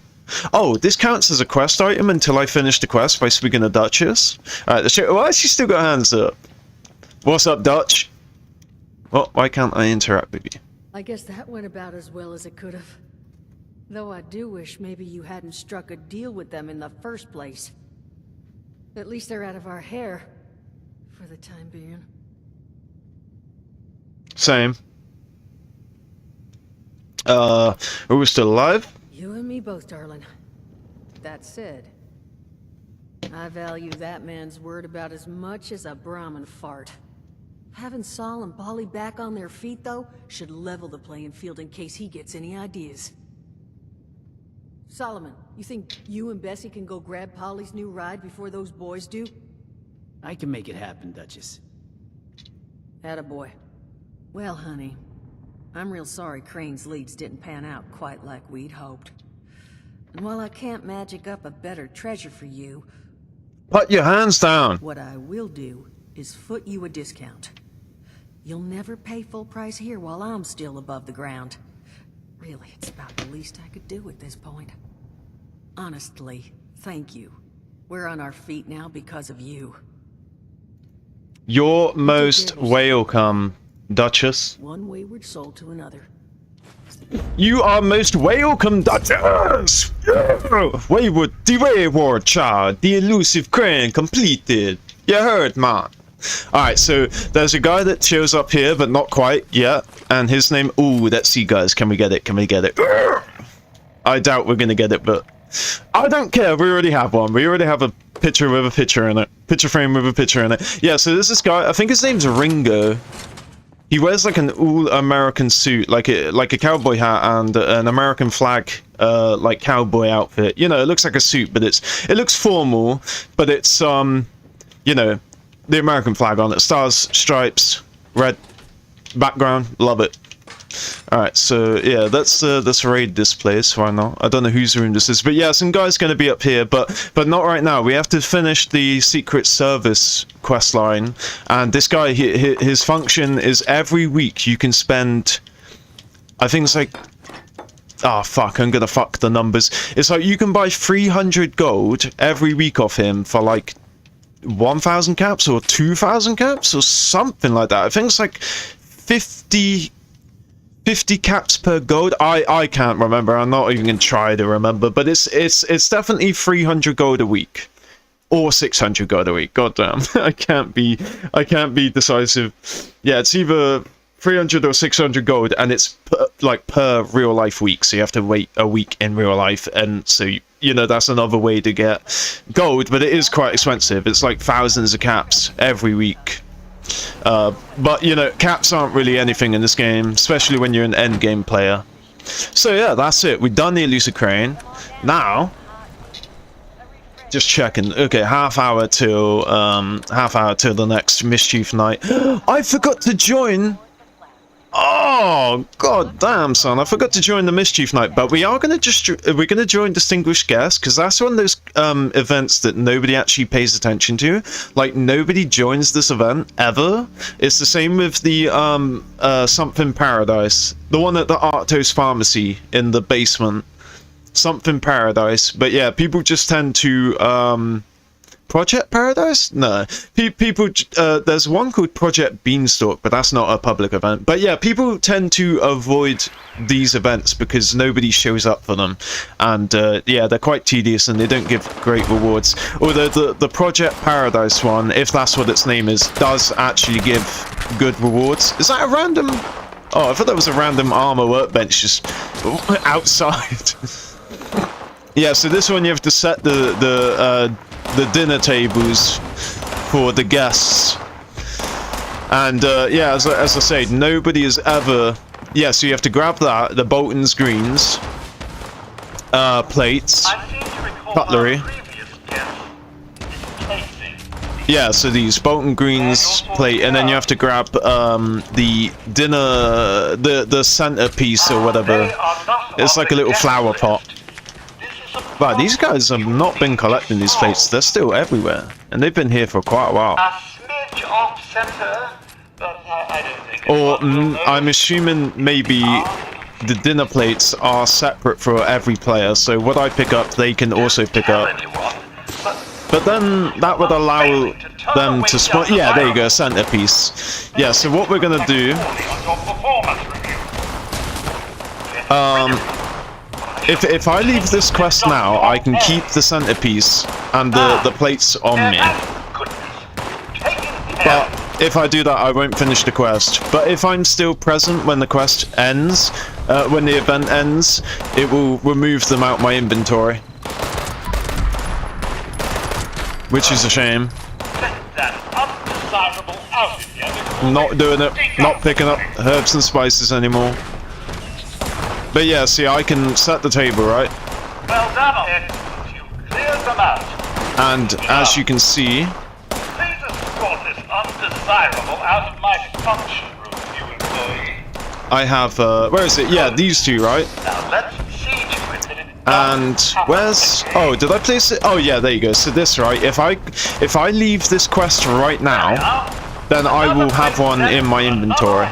Oh, this counts as a quest item until I finish the quest by speaking to Duchess. Alright, why has she still got hands up? What's up, Dutch? Well, why can't I interact with you? I guess that went about as well as it could have. Though I do wish maybe you hadn't struck a deal with them in the first place. At least they're out of our hair. For the time being. Same. Are we still alive? You and me both, darling. That said, I value that man's word about as much as a Brahmin fart. Having Saul and Polly back on their feet, though, should level the playing field in case he gets any ideas. Solomon, you think you and Bessie can go grab Polly's new ride before those boys do? I can make it happen, Duchess. Attaboy. Well, honey, I'm real sorry Crane's leads didn't pan out quite like we'd hoped. And while I can't magic up a better treasure for you... Put your hands down! What I will do is foot you a discount. You'll never pay full price here while I'm still above the ground. Really, it's about the least I could do at this point. Honestly, thank you. We're on our feet now because of you. You're most welcome, Duchess. One wayward soul to another. You are most welcome, Duchess! Yeah. Wayward The reward child, the elusive crane completed. You heard, man. Alright, so there's a guy that shows up here, but not quite yet. And his name... Ooh, let's see, guys. Can we get it? Can we get it? I doubt we're gonna get it, but... I don't care. We already have one. We already have a picture with a picture in it. Picture frame with a picture in it. Yeah, so there's this guy. I think his name's Ringo. He wears like an all-American suit, like a cowboy hat and an American flag, like cowboy outfit. You know, it looks like a suit, but it looks formal, but it's you know, the American flag on it. Stars, stripes, red background. Love it. Alright, so yeah, let's raid this place. Why not? I don't know whose room this is, but yeah, some guy's going to be up here, but not right now. We have to finish the Secret Service quest line, and this guy, his function is every week you can spend, I think it's like, oh fuck, I'm gonna fuck the numbers. It's like you can buy 300 gold every week off him for like 1,000 caps or 2,000 caps or something like that. I think it's like 50 caps per gold. I can't remember. I'm not even gonna try to remember, but it's definitely 300 gold a week or 600 gold a week. God damn. I can't be decisive. Yeah, it's either 300 or 600 gold, and it's per real life week, so you have to wait a week in real life, and so you know that's another way to get gold, but it is quite expensive. It's like thousands of caps every week. But you know, caps aren't really anything in this game, especially when you're an end game player. So yeah, that's it. We've done the elusive crane. Now, just checking. Okay, half hour till the next mischief night. I forgot to join. Oh god damn, son! I forgot to join the mischief night, but we are gonna join distinguished guests, because that's one of those events that nobody actually pays attention to. Like, nobody joins this event ever. It's the same with the something paradise, the one at the Arctos pharmacy in the basement. Something paradise, but yeah, people just tend to Project Paradise? No. People, there's one called Project Beanstalk, but that's not a public event. But yeah, people tend to avoid these events because nobody shows up for them. And yeah, they're quite tedious and they don't give great rewards. Although the Project Paradise one, if that's what its name is, does actually give good rewards. Is that a random... Oh, I thought that was a random armor workbench just outside. Yeah, so this one you have to set the dinner tables for the guests, and yeah, as I say, nobody has ever... Yeah, so you have to grab that, the Bolton's greens, plates, cutlery. Yeah, so these Bolton greens plate, and then you have to grab the dinner, the centerpiece or whatever. It's like a little flower pot. Wow, these guys have not been collecting these plates. They're still everywhere, and they've been here for quite a while. Or I'm assuming maybe the dinner plates are separate for every player, so what I pick up, they can also pick up. But then that would allow them to spawn. Yeah, there you go, centerpiece. Yeah, so what we're gonna do... If I leave this quest now, I can keep the centerpiece and the plates on me. But if I do that, I won't finish the quest. But if I'm still present when the quest ends, when the event ends, it will remove them out my inventory. Which is a shame. Not doing it. Not picking up herbs and spices anymore. But yeah, see, I can set the table, right? Well done, you cleared them out. And as you can see... Please escort this undesirable out of my function room, you employee. I have, where is it? Yeah, these two, right? Now let's see to it that it and where's... Oh, did I place it? Oh yeah, there you go. So this, right? If I leave this quest right now, then I will have one in my inventory.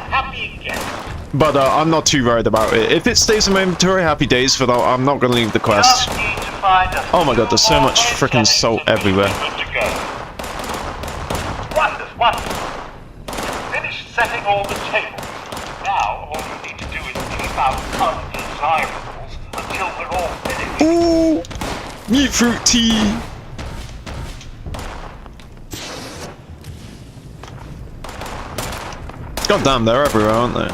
But I'm not too worried about it. If it stays in my inventory, happy days, but I'm not going to leave the quest. Oh my god, there's so much freaking salt everywhere. Wonderful. Finish setting all the tables. Now, all you need to do is keep out undesirables until we're all finished. Ooh! Meat fruit tea! God damn, they're everywhere, aren't they?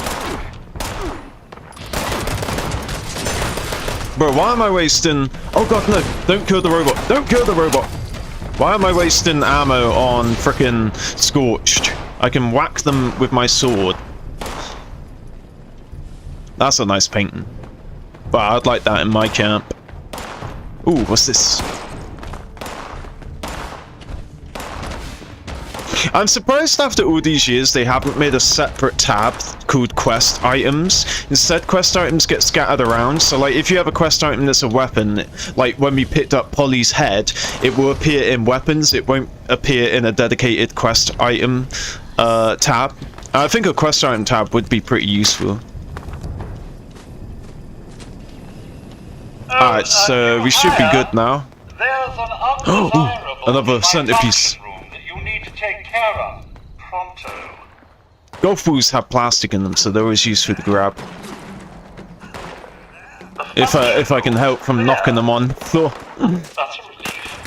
Bro, why am I wasting... Oh god, no! Don't kill the robot! Don't kill the robot! Why am I wasting ammo on frickin' Scorched? I can whack them with my sword. That's a nice painting. But I'd like that in my camp. Ooh, what's this? I'm surprised after all these years they haven't made a separate tab called quest items. Instead, quest items get scattered around. So like if you have a quest item that's a weapon, like when we picked up Polly's head, it will appear in weapons, it won't appear in a dedicated quest item tab. I think a quest item tab would be pretty useful. Alright, so we should be good now. There's an undesirable another centerpiece. room that you need to take care of pronto. Golf balls have plastic in them, so they're always useful to grab. If I can help from knocking them on the floor. That's a relief.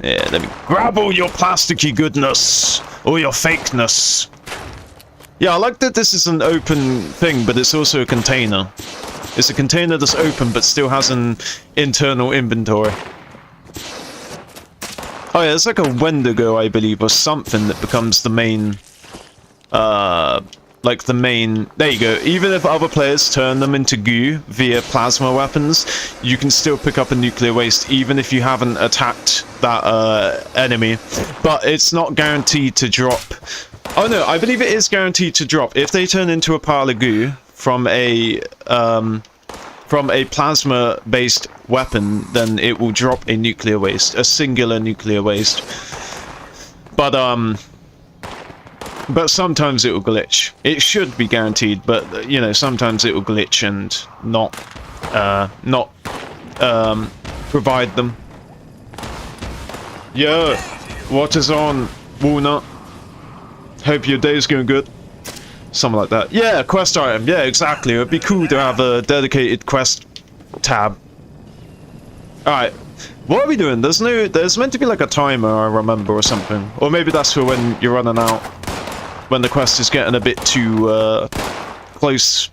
Yeah, let me grab all your plasticky goodness, all your fakeness. Yeah, I like that this is an open thing, but it's also a container. It's a container that's open, but still has an internal inventory. Oh yeah, it's like a Wendigo, I believe, or something that becomes the main... like the main... There you go. Even if other players turn them into goo via plasma weapons, you can still pick up a nuclear waste, even if you haven't attacked that enemy. But it's not guaranteed to drop. Oh no, I believe it is guaranteed to drop. If they turn into a pile of goo from a plasma-based weapon, then it will drop a nuclear waste, a singular nuclear waste. But sometimes it will glitch. It should be guaranteed, but you know, sometimes it will glitch and not provide them. Yo, what is on, Walnut? Hope your day's going good. Something like that. Yeah, quest item. Yeah, exactly. It'd be cool to have a dedicated quest tab. Alright. What are we doing? There's meant to be like a timer, I remember, or something. Or maybe that's for when you're running out. When the quest is getting a bit too, close.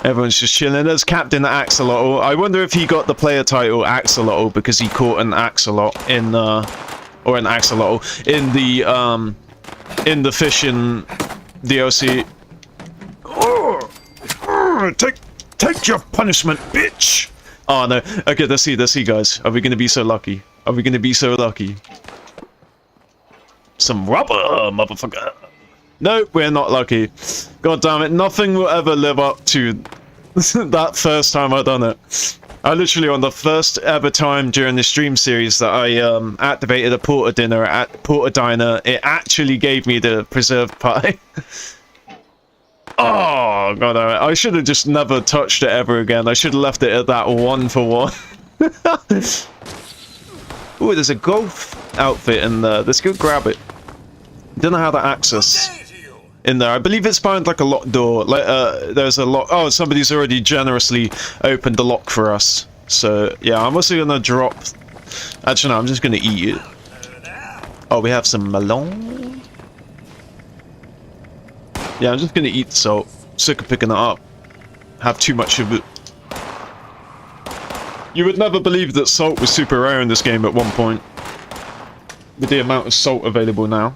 Everyone's just chilling. There's Captain Axolotl. I wonder if he got the player title Axolotl because he caught an axolot in, or an axolotl in the fishing DLC. Take your punishment, bitch! Oh no. Okay, let's see, guys. Are we gonna be so lucky? Are we gonna be so lucky? Some rubber, motherfucker. Nope, we're not lucky. God damn it, nothing will ever live up to that first time I done it. I literally, on the first ever time during the stream series that I activated a porter dinner at Porter Diner, it actually gave me the preserved pie. Oh, god damn it. I should have just never touched it ever again. I should have left it at that 1-for-1. Ooh, there's a golf outfit in there. Let's go grab it. Don't know how to access in there. I believe it's behind like a locked door. Like there's a lock. Oh, somebody's already generously opened the lock for us. So yeah, I'm also gonna drop. Actually, no, I'm just gonna eat it. Oh, we have some melon. Yeah, I'm just gonna eat the salt. Sick of picking it up. Have too much of it. You would never believe that salt was super rare in this game at one point. With the amount of salt available now.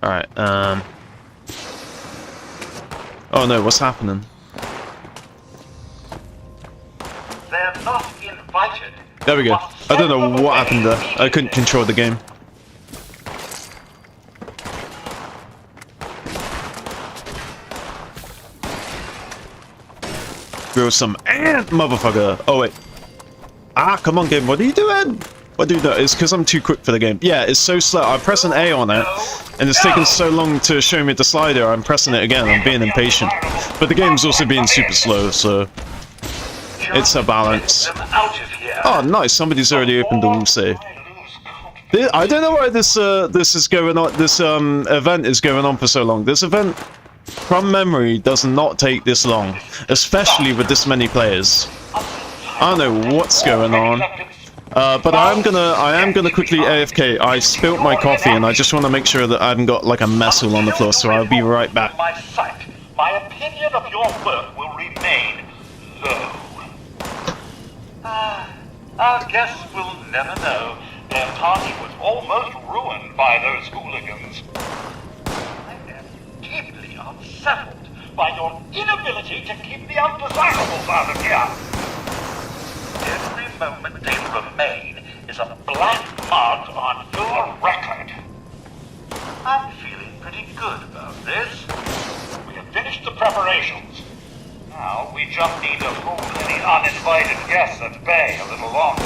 Alright, oh no, what's happening? They're not invited. There we go. I don't know what happened there. I couldn't control the game. Throw some ant, motherfucker! Oh wait. Ah, come on game, what are you doing? What do you do? It's because I'm too quick for the game. Yeah, it's so slow. I press an A on it, and it's taken so long to show me the slider, I'm pressing it again. I'm being impatient. But the game's also being super slow, so... It's a balance. Oh, nice. Somebody's already opened the room safe. I don't know why this is going on. This event is going on for so long. This event from memory, does not take this long, especially with this many players. I don't know what's going on. But I am gonna quickly AFK. I spilt my coffee and I just want to make sure that I haven't got like a mess all on the floor, so I'll be right back. My opinion of your work will remain low. Our guests will never know their party was almost ruined by those hooligans. I am deeply unsettled by your inability to keep the undesirables out of here. Every moment they remain is a black mark on your record. I'm feeling pretty good about this. We have finished the preparations. Now we just need to hold any uninvited guests at bay a little longer.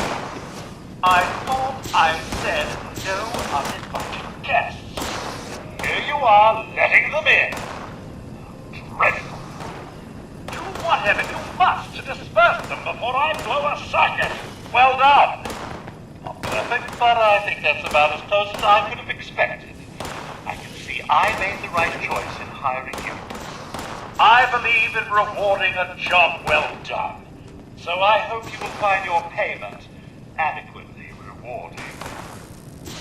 I thought I said no uninvited guests. Here you are, letting them in. Dreadful. Do whatever you must to disperse them before I blow a circuit. Well done. Not perfect, but I think that's about as close as I could have expected. I can see I made the right choice in hiring you. I believe in rewarding a job well done, so I hope you will find your payment adequately rewarding.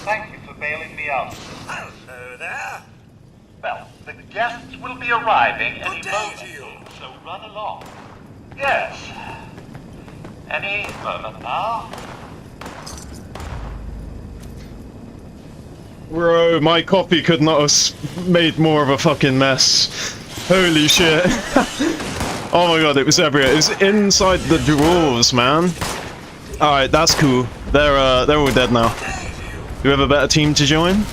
Thank you for bailing me out. So there. Well, the guests will be arriving any moment, so run along. Yes. Any moment now. Bro, my coffee could not have made more of a fucking mess. Holy shit. Oh my god, it was everywhere. It was inside the drawers, man. Alright, that's cool. They're all dead now. Do we have a better team to join?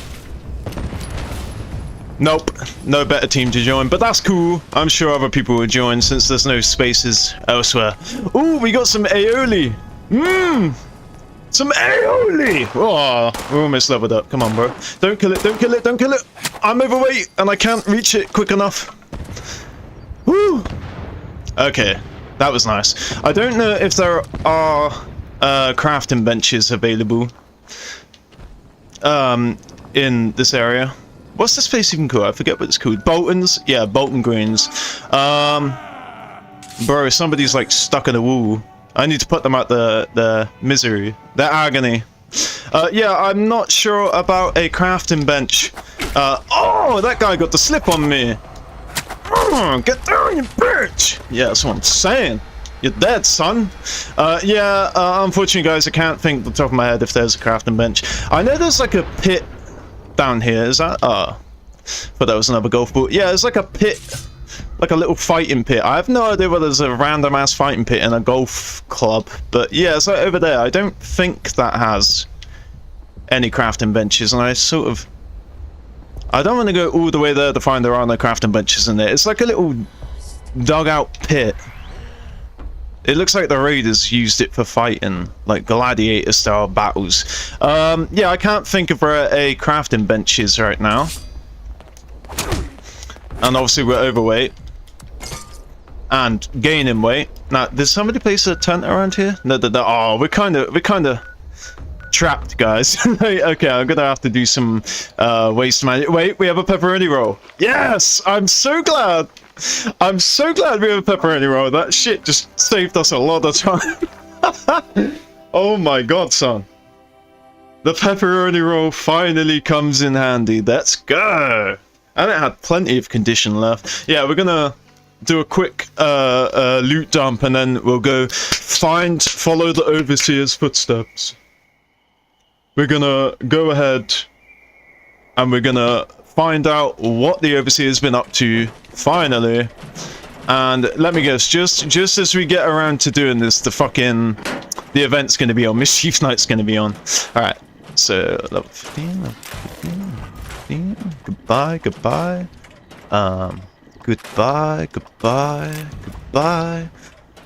Nope, no better team to join, but that's cool. I'm sure other people will join since there's no spaces elsewhere. Ooh, we got some aioli. Some aioli. Oh, we're almost leveled up. Come on, bro. Don't kill it, don't kill it, don't kill it. I'm overweight and I can't reach it quick enough. Woo. Okay, that was nice. I don't know if there are crafting benches available in this area. What's this place even called? I forget what it's called. Bolton's? Yeah, Bolton Greens. Bro, somebody's like stuck in a wall. I need to put them out the misery. Their agony. Yeah, I'm not sure about a crafting bench. Oh, that guy got the slip on me. Get down, you bitch! Yeah, that's what I'm saying. You're dead, son. Yeah, unfortunately, guys, I can't think off the top of my head if there's a crafting bench. I know there's like a pit down here. Is that? But that was another golf ball. Yeah, it's like a pit, like a little fighting pit. I have no idea whether there's a random ass fighting pit in a golf club, but yeah, it's like over there. I don't think that has any crafting benches, and I don't want to go all the way there to find there are no crafting benches in there. It's like a little dugout pit. It looks like the raiders used it for fighting, like gladiator style battles. Yeah, I can't think of where a crafting bench is right now. And obviously we're overweight. And gaining weight. Now, did somebody place a tent around here? No. Oh, we're kind of trapped, guys. Okay, I'm gonna have to do some waste management. Wait, we have a pepperoni roll. Yes, I'm so glad we have a pepperoni roll. That shit just saved us a lot of time. Oh my god, son. The pepperoni roll finally comes in handy. Let's go. And it had plenty of condition left. Yeah, we're gonna do a quick loot dump and then we'll go follow the overseer's footsteps. We're gonna go ahead and we're gonna find out what the overseer's been up to, finally. And let me guess, just as we get around to doing this, the event's gonna be on, Mischief Night's gonna be on. Alright, so level 15, level 15, level 15, goodbye. Goodbye.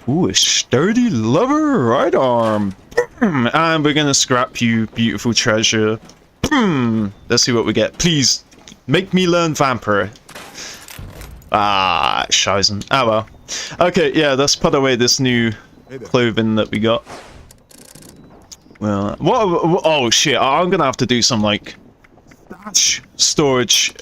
Ooh, a sturdy lever right arm. And we're gonna scrap you, beautiful treasure. Let's see what we get. Please, make me learn vampire. Ah, scheißen. Ah, well. Okay, yeah, let's put away this new clothing that we got. Well, what? Oh shit! I'm gonna have to do some like slash storage,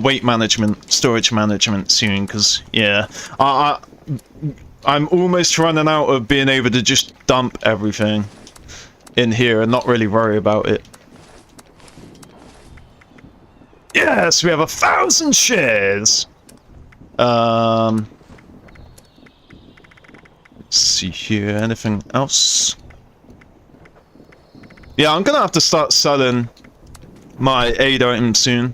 weight management, storage management soon, because, yeah, I'm almost running out of being able to just dump everything in here and not really worry about it. Yes, we have 1,000 shares. Let's see here, anything else? Yeah, I'm gonna have to start selling my aid items soon.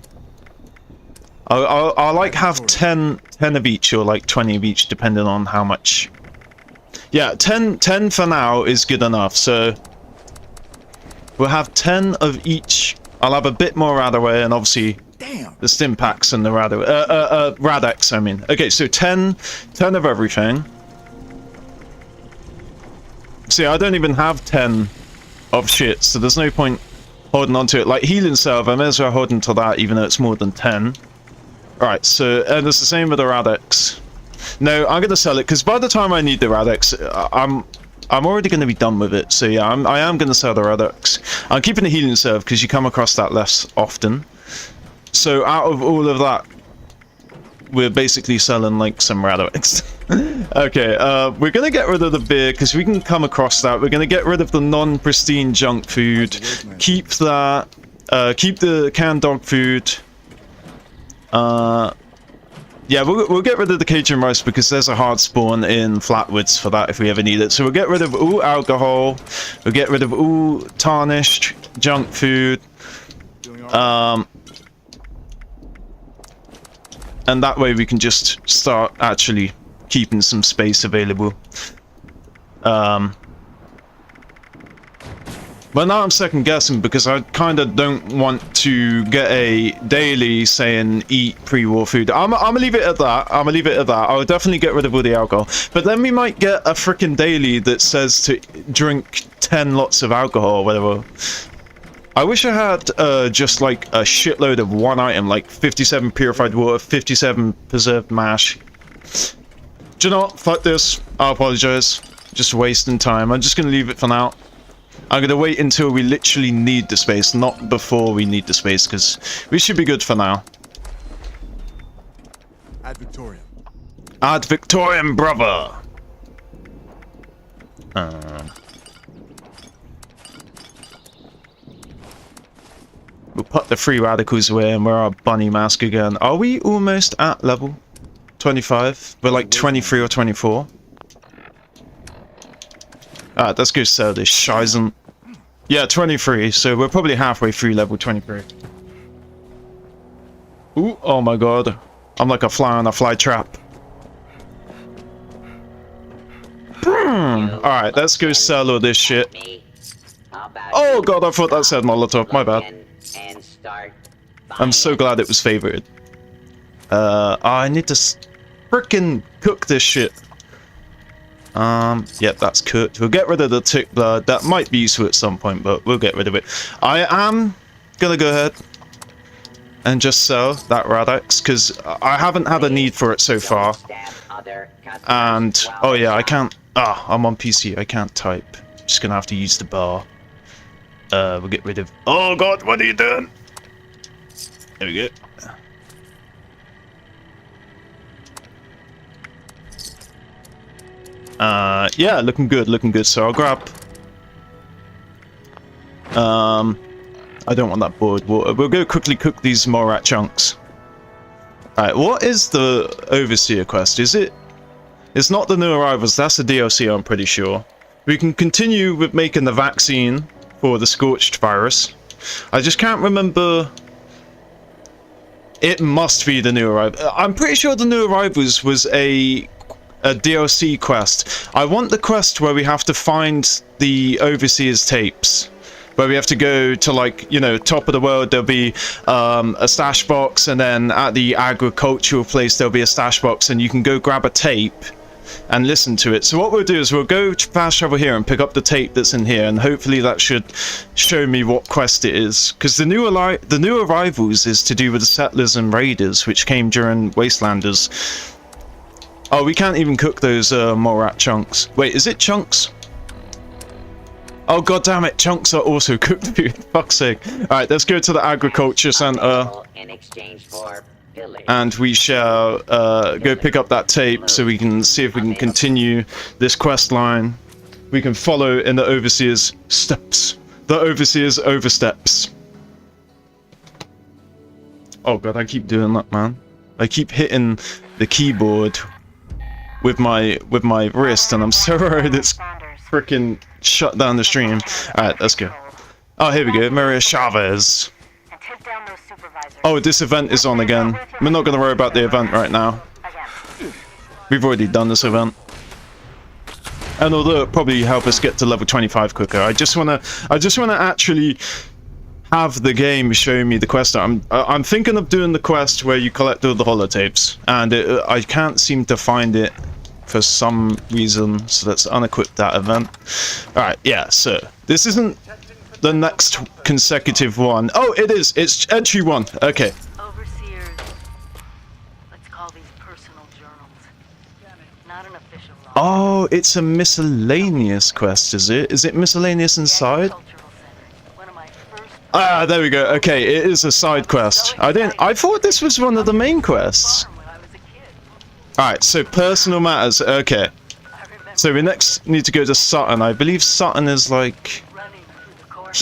I'll like have 10 of each or like 20 of each depending on how much. Yeah, 10 for now is good enough, so we'll have 10 of each. I'll have a bit more Radaway and obviously the stim packs and the Radex, I mean. Okay, so 10 of everything. See, I don't even have 10 of shit, so there's no point holding on to it. Like healing salve, I may as well hold on to that even though it's more than 10. Alright, so and it's the same with the Radex. No, I'm gonna sell it because by the time I need the Radex, I'm already going to be done with it. So yeah, I am going to sell the Radex. I'm keeping the healing salve because you come across that less often. So out of all of that, we're basically selling like some Radex. Okay, we're going to get rid of the beer because we can come across that. We're going to get rid of the non-pristine junk food. Keep that. Keep the canned dog food. Yeah, we'll get rid of the Cajun rice because there's a hard spawn in Flatwoods for that if we ever need it. So we'll get rid of all alcohol. We'll get rid of all tarnished junk food. And that way we can just start actually keeping some space available. But now I'm second guessing because I kind of don't want to get a daily saying eat pre-war food. I'm gonna leave it at that. I'll definitely get rid of all the alcohol. But then we might get a freaking daily that says to drink 10 lots of alcohol or whatever. I wish I had just like a shitload of one item, like 57 purified water, 57 preserved mash. Do you know what? Fuck this. I apologize. Just wasting time. I'm just gonna leave it for now. I'm going to wait until we literally need the space, not before we need the space, because we should be good for now. Ad Victoriam. Ad Victoriam, brother! We'll put the free radicals away and wear our bunny mask again. Are we almost at level 25? We're like 23 or 24. Alright, let's go sell this Shizen. Yeah, 23, so we're probably halfway through level 23. Ooh, oh my god. I'm like a fly on a fly trap. Alright, let's go sell all this shit. Oh god, I thought that said Molotov, my bad. I'm so glad it was favored. I need to frickin' cook this shit. Yep, that's cooked. We'll get rid of the tick blood. That might be useful at some point, but we'll get rid of it. I am gonna go ahead and just sell that Radex, because I haven't had a need for it so far. And, oh yeah, I can't, I'm on PC, I can't type. Just gonna have to use the bar. We'll get rid of, oh god, what are you doing? There we go. Yeah, looking good, so I'll grab I don't want that boiled water. We'll go quickly cook these Morat chunks. Alright, what is the Overseer quest? Is it? It's not the new arrivals, that's the DLC, I'm pretty sure. We can continue with making the vaccine for the Scorched virus. I just can't remember. It must be the new arrival. I'm pretty sure the new arrivals was a DLC quest. I want the quest where we have to find the Overseer's tapes, where we have to go to, like, you know, top of the world. There'll be a stash box, and then at the agricultural place there'll be a stash box, and you can go grab a tape and listen to it. So what we'll do is we'll go fast travel here and pick up the tape that's in here, and hopefully that should show me what quest it is, because the new arrivals is to do with the settlers and raiders, which came during Wastelanders. Oh, we can't even cook those Morat chunks. Wait, is it chunks? Oh god damn it, chunks are also cooked food. Fuck's sake. Alright, let's go to the agriculture center. In exchange for pillage. And we shall go pick up that tape so we can see if we can continue this quest line. We can follow in the Overseer's steps. The Overseer's oversteps. Oh god, I keep doing that, man. I keep hitting the keyboard with my wrist, and I'm sorry it's freaking shut down the stream. Alright, let's go. Oh, here we go. Maria Chavez. Oh, this event is on again. We're not going to worry about the event right now. We've already done this event. And although it'll probably help us get to level 25 quicker, I just wanna actually have the game show me the quest. I'm thinking of doing the quest where you collect all the holotapes, and I can't seem to find it for some reason, so let's unequip that event. Alright, yeah, so this isn't the next consecutive one. Oh, it is. It's entry 1. Okay. Overseers, let's call these personal journals. Not an official law. Oh, it's a miscellaneous quest, is it? Is it miscellaneous inside? Ah, there we go. Okay, it is a side quest. I thought this was one of the main quests. Alright, so personal matters. Okay. So we next need to go to Sutton. I believe Sutton is like...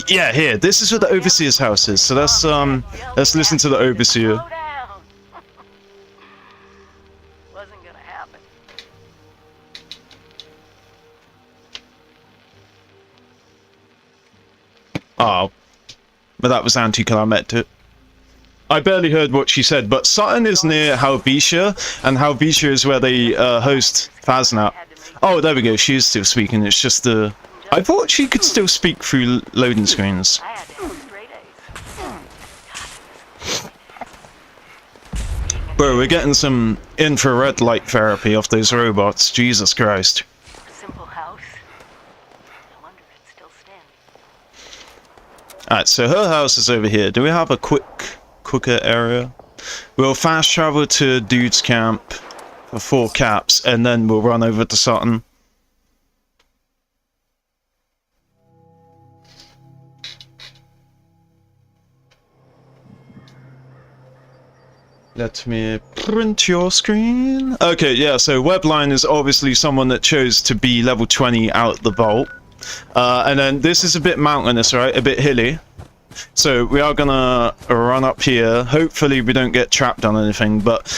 Yeah, here. This is where the Overseer's house is. So let's listen to the Overseer. Wasn't gonna happen. Oh. But that was anticlimactic. I barely heard what she said, but Sutton is near Halvetia, and Halvetia is where they host Faznat. Oh, there we go. She is still speaking. It's just the... I thought she could still speak through loading screens. I had to have straight A's. Bro, we're getting some infrared light therapy off those robots. Jesus Christ. Simple house. No wonder it's still standing. Alright, so her house is over here. Do we have a quicker area? We'll fast travel to Dude's camp for 4 caps, and then we'll run over to Sutton. Let me print your screen. Okay, yeah, so Webline is obviously someone that chose to be level 20 out the vault. And then this is a bit mountainous, right? A bit hilly. So we are gonna run up here. Hopefully we don't get trapped on anything, but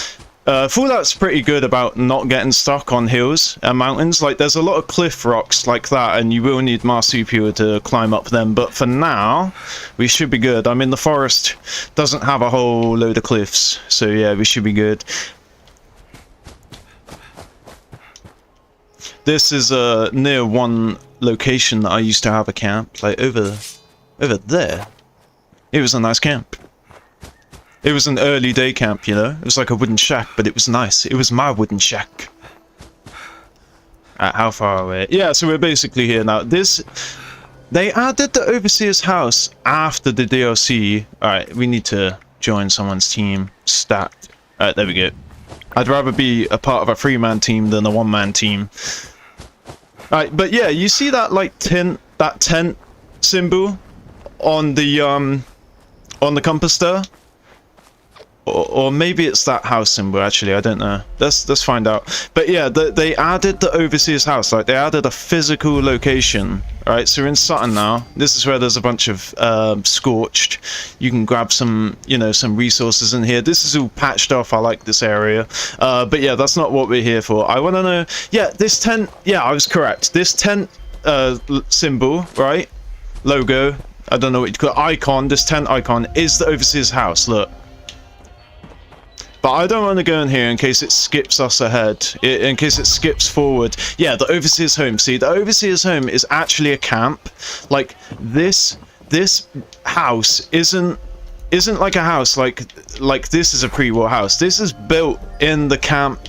Fallout's pretty good about not getting stuck on hills and mountains. Like, there's a lot of cliff rocks like that, and you will need marsupial to climb up them. But for now, we should be good. I mean, the forest doesn't have a whole load of cliffs, so yeah, we should be good. This is near one location that I used to have a camp, like over there. It was a nice camp. It was an early day camp, you know? It was like a wooden shack, but it was nice. It was my wooden shack. How far away? Yeah, so we're basically here now. They added the Overseer's house after the DLC. Alright, we need to join someone's team. Stat. Alright, there we go. I'd rather be a part of a 3-man team than a 1-man team. Alright, but yeah, you see that, like, tent symbol on the compass there? Or maybe it's that house symbol, actually, I don't know. Let's find out. But yeah, they added the Overseer's house, like, they added a physical location. Alright, so we're in Sutton now. This is where there's a bunch of Scorched. You can grab some, you know, some resources in here. This is all patched off, I like this area. But yeah, that's not what we're here for. I want to know... Yeah, this tent... Yeah, I was correct. This tent symbol, right? Logo. I don't know what you'd call it. Icon. This tent icon is the Overseer's house, look. But I don't want to go in here in case it skips us ahead, in case it skips forward. Yeah, the Overseer's home. See, the Overseer's home is actually a camp. Like, this house isn't like a house, like this is a pre-war house. This is built in the camp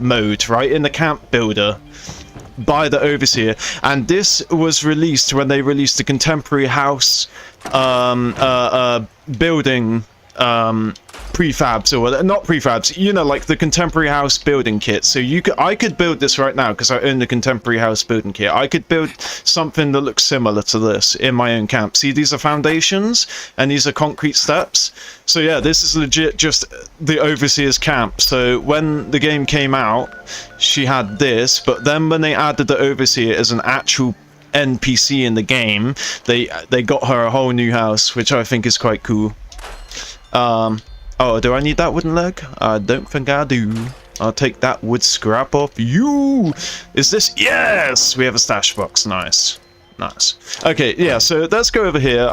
mode, right? In the camp builder by the Overseer. And this was released when they released the contemporary house building prefabs, or not prefabs, you know, like the contemporary house building kit. So I could build this right now because I own the contemporary house building kit. I could build something that looks similar to this in my own camp. See, these are foundations and these are concrete steps. So yeah, this is legit just the overseer's camp. So when the game came out, she had this, but then when they added the overseer as an actual NPC in the game, they got her a whole new house, which I think is quite cool. Oh, do I need that wooden leg? I don't think I do. I'll take that wood scrap off you. Is this? Yes! We have a stash box. Nice. Nice. Okay, yeah, so let's go over here.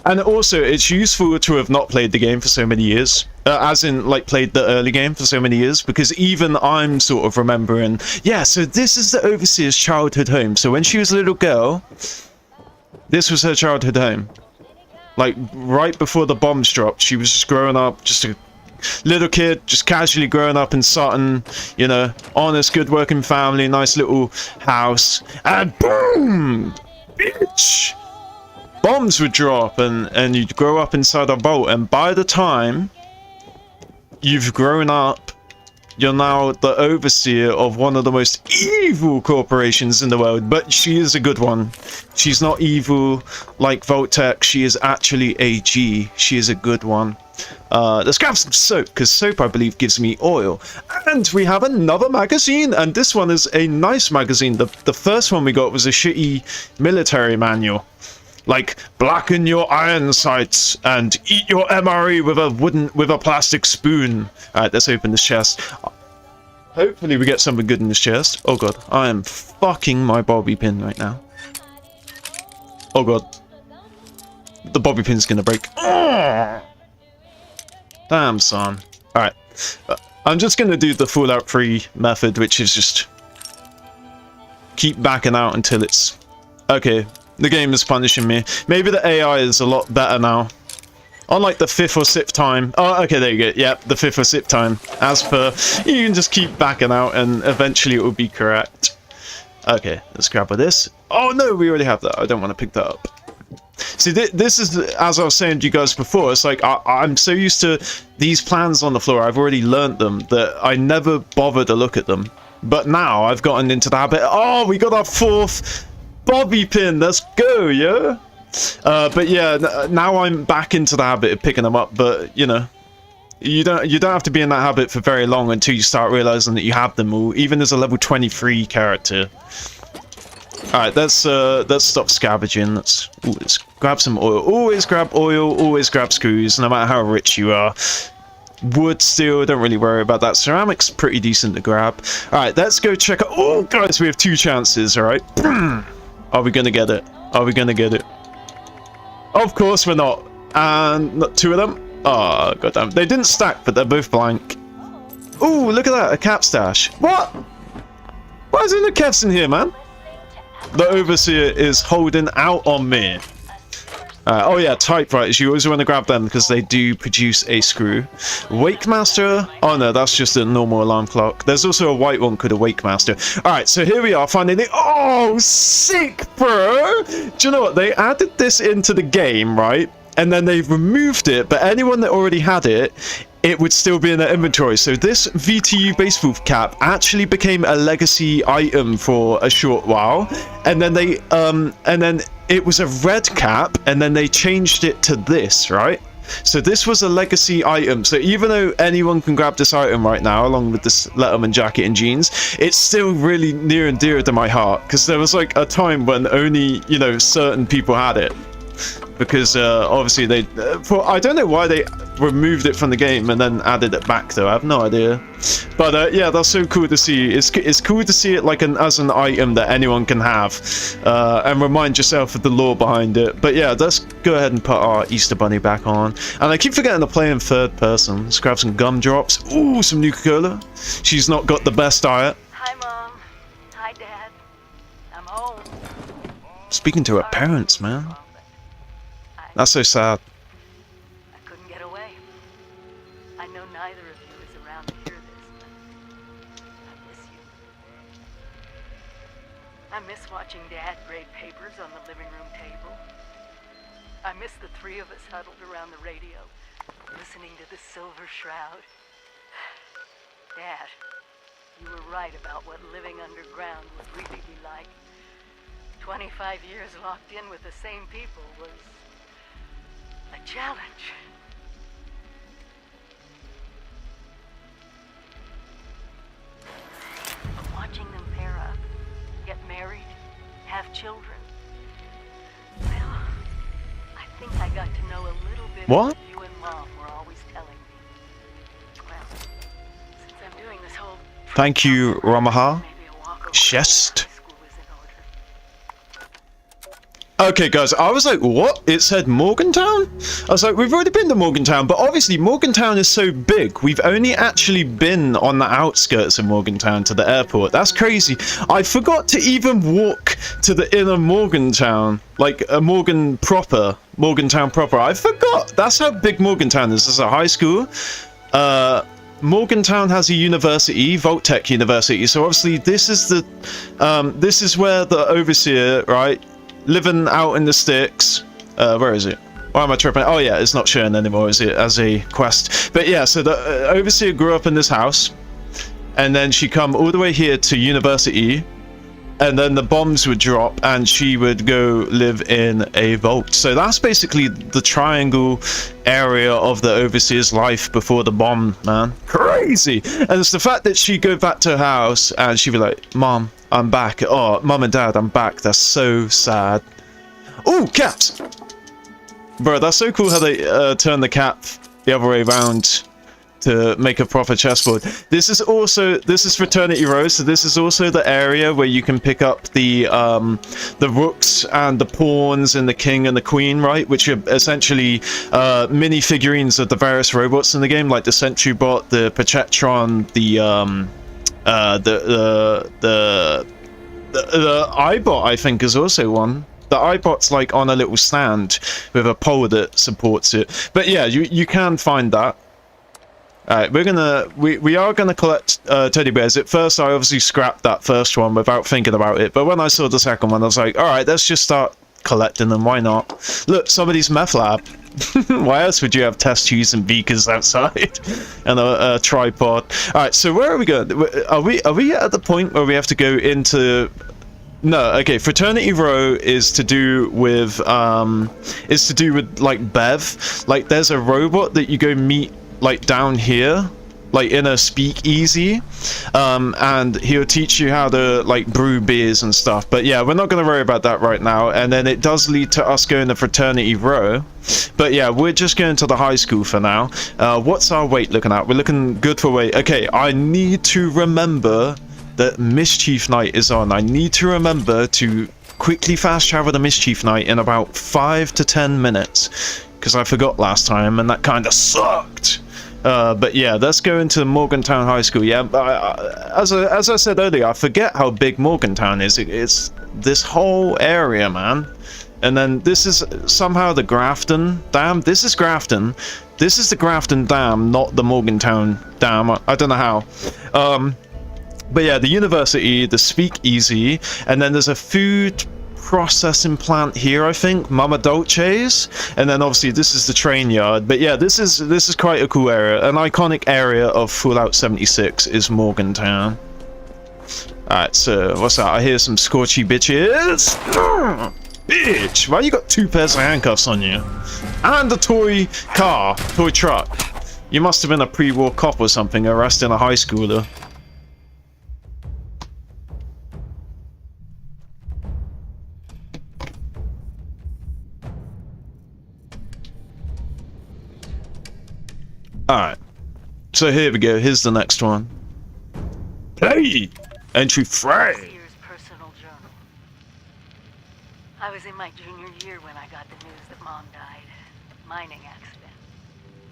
And also, it's useful to have not played the game for so many years. As in, like, played the early game for so many years. Because even I'm sort of remembering... Yeah, so this is the Overseer's childhood home. So when she was a little girl, this was her childhood home. Like, right before the bombs dropped, she was just growing up, just a little kid, just casually growing up in Sutton, you know, honest, good-working family, nice little house, and boom! Bitch! Bombs would drop, and you'd grow up inside a vault, and by the time you've grown up, you're now the overseer of one of the most evil corporations in the world, but she is a good one. She's not evil like Vault-Tec, she is actually a G. She is a good one. Let's grab some soap, because soap, I believe, gives me oil. And we have another magazine, and this one is a nice magazine. The first one we got was a shitty military manual. Like, blacken your iron sights and eat your MRE with a plastic spoon. Alright, let's open this chest. Hopefully we get something good in this chest. Oh god, I am fucking my bobby pin right now. Oh god. The bobby pin's gonna break. Damn, son. Alright. I'm just gonna do the Fallout 3 method, which is just keep backing out until it's... Okay. The game is punishing me. Maybe the AI is a lot better now. On like the 5th or 6th time. Oh, okay, there you go. Yep, the 5th or 6th time. As per, you can just keep backing out and eventually it will be correct. Okay, let's grab this. Oh no, we already have that. I don't want to pick that up. See, this is, as I was saying to you guys before, it's like I'm so used to these plans on the floor, I've already learnt them, that I never bother to look at them. But now I've gotten into the habit. Oh, we got our 4th... bobby pin, let's go, yeah? But yeah, now I'm back into the habit of picking them up, but you know, you don't have to be in that habit for very long until you start realizing that you have them all, even as a level 23 character. Alright, let's stop scavenging. Let's grab some oil. Always grab oil, always grab screws, no matter how rich you are. Wood, steel, don't really worry about that. Ceramic's pretty decent to grab. Alright, let's go check out. Oh, guys, we have 2 chances, alright? Are we gonna get it? Are we gonna get it? Of course we're not. And not 2 of them? Oh, goddamn. They didn't stack, but they're both blank. Ooh, look at that. A cap stash. What? Why is there no caps in here, man? The Overseer is holding out on me. Oh yeah, typewriters. You always want to grab them because they do produce a screw. Wakemaster? Oh no, that's just a normal alarm clock. There's also a white one called a Wakemaster. Alright, so here we are finding the... Oh, sick, bro! Do you know what? They added this into the game, right? And then they've removed it, but anyone that already had it, it would still be in their inventory. So this VTU baseball cap actually became a legacy item for a short while. And then they, it was a red cap, and then they changed it to this, right? So this was a legacy item. So even though anyone can grab this item right now, along with this Letterman jacket and jeans, it's still really near and dear to my heart. Because there was like a time when only, you know, certain people had it. Because obviously they, I don't know why they removed it from the game and then added it back though. I have no idea. But yeah, that's so cool to see. It's cool to see it like as an item that anyone can have, and remind yourself of the lore behind it. But yeah, let's go ahead and put our Easter Bunny back on. And I keep forgetting to play in 3rd person. Let's grab some gumdrops. Ooh, some Nuka-Cola. She's not got the best diet. Hi, Mom. Hi, Dad. I'm home. Speaking to her parents, man. That's so sad. I couldn't get away. I know neither of you is around to hear this, but I miss you. I miss watching Dad grade papers on the living room table. I miss the 3 of us huddled around the radio, listening to the Silver Shroud. Dad, you were right about what living underground would really be like. 25 years locked in with the same people was a challenge. But watching them pair up, get married, have children, well, I think I got to know a little bit What? of what you and Mom were always telling me. Well, since I'm doing this whole... Thank you, Ramaha. maybe a walk over Chest. to high school is in order. Okay, guys, I was like, what? It said Morgantown? I was like, we've already been to Morgantown, but obviously Morgantown is so big. We've only actually been on the outskirts of Morgantown to the airport. That's crazy. I forgot to even walk to the inner Morgantown, like a Morgantown proper. I forgot. That's how big Morgantown is. This is a high school. Morgantown has a university, Voltech University. So obviously this is the, this is where the overseer, right? Living out in the sticks. Where is it? Why am I tripping? Oh yeah, it's not showing anymore, is it? As a quest. But yeah, so the overseer grew up in this house, and then she come all the way here to university, and then the bombs would drop, and she would go live in a vault. So that's basically the triangle area of the overseer's life before the bomb, man. Crazy! And it's the fact that she'd go back to her house, and she'd be like, Mom, I'm back. Oh, Mom and Dad, I'm back. That's so sad. Oh, cats! Bro, that's so cool how they turn the cat the other way around to make a proper chessboard. This is Fraternity Row, so this is also the area where you can pick up the rooks and the pawns and the king and the queen, right? Which are essentially mini figurines of the various robots in the game, like the Sentry Bot, the Perceptron, the iBot, I think, is also one. The iBot's like on a little stand with a pole that supports it. But yeah, you can find that. Alright, we are gonna collect teddy bears. At first I obviously scrapped that first one without thinking about it, but when I saw the second one I was like, alright, let's just start collecting them, why not? Look, somebody's meth lab. Why else would you have test tubes and beakers outside? And a tripod. Alright, so where are we going? Are we at the point where we have to go into... No, okay, Fraternity Row is to do with like Bev. Like there's a robot that you go meet like down here, like in a speakeasy, and he'll teach you how to like brew beers and stuff. But yeah, we're not going to worry about that right now. And then it does lead to us going to Fraternity Row, but yeah, we're just going to the high school for now. What's our weight looking at? We're looking good for weight. Okay, I need to remember that Mischief Night is on. I need to remember to quickly fast travel to Mischief Night in about 5 to 10 minutes, because I forgot last time and that kind of sucked. But yeah, let's go into Morgantown High School. Yeah, as I said earlier, I forget how big Morgantown is. It's this whole area, man. And then this is somehow the Grafton Dam. This is Grafton. This is the Grafton Dam, not the Morgantown Dam. I don't know how. But yeah, the university, the speakeasy, and then there's a food processing plant here, I think, Mama Dolce's, and then obviously this is the train yard. But yeah, this is quite a cool area. An iconic area of Fallout 76 is Morgantown. Alright, so what's that? I hear some scorchy bitches. Bitch, why you got 2 pairs of handcuffs on you? And a toy truck. You must have been a pre-war cop or something arresting a high schooler. Alright, so here we go, here's the next one. Hey! Entry free! Year's personal journal. I was in my junior year when I got the news that Mom died. Mining accident.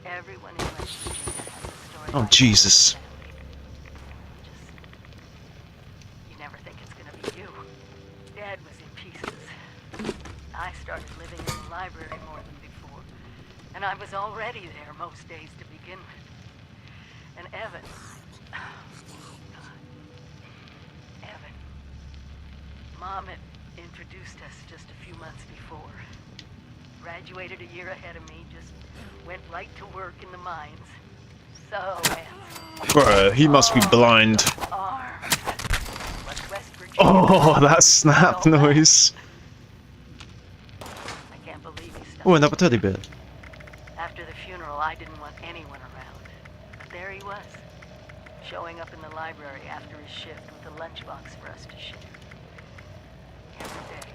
Everyone in West Virginia has a story. Oh, like Jesus. You never think it's gonna be you. Dad was in pieces. I started living in the library more than before. And I was already there most days to begin with. And Evan... Evan. Mom had introduced us just a few months before. Graduated a year ahead of me, just went right to work in the mines. So handsome. Bro, he must be blind. Armed. But West Virginia. Oh, that snap noise. I can't believe he stopped. Oh, another teddy bear. After the funeral, I didn't want anyone around. But there he was, showing up in the library after his shift with a lunchbox for us to share. Every day.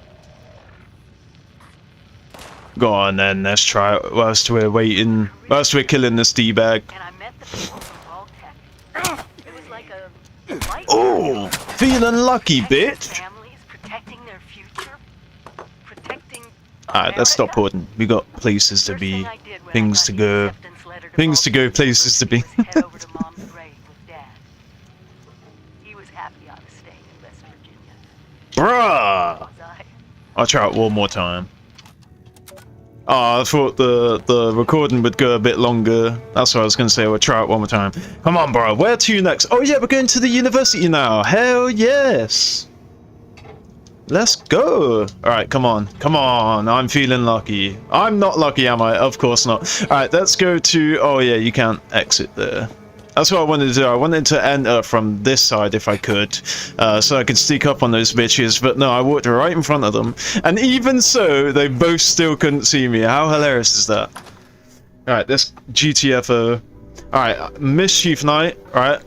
Go on then, let's try it whilst we're waiting. Whilst we're killing this D-bag. And I met the people from Vault-Tec. It was like a light. Oh, feeling lucky, bitch. Families protecting their future, protecting. Alright, let's stop America. hoarding. We got places to First be, thing I did when I things got to the go. acceptance letter to Things to go, Vault-Tec places to be. was head over to Mom's grave with Dad. He was happy I was staying in West Virginia. Bruh! Was I? I'll try it one more time. Oh, I thought the recording would go a bit longer. That's what I was going to say. We'll try it one more time. Come on, bro. Where to next? Oh, yeah, we're going to the university now. Hell yes. Let's go. All right, come on. Come on. I'm feeling lucky. I'm not lucky, am I? Of course not. All right, let's go to... Oh, yeah, you can't exit there. That's what I wanted to do. I wanted to enter from this side if I could, so I could sneak up on those bitches, but no, I walked right in front of them. And even so, they both still couldn't see me. How hilarious is that? Alright, this GTFO. Alright, Mischief Night, alright.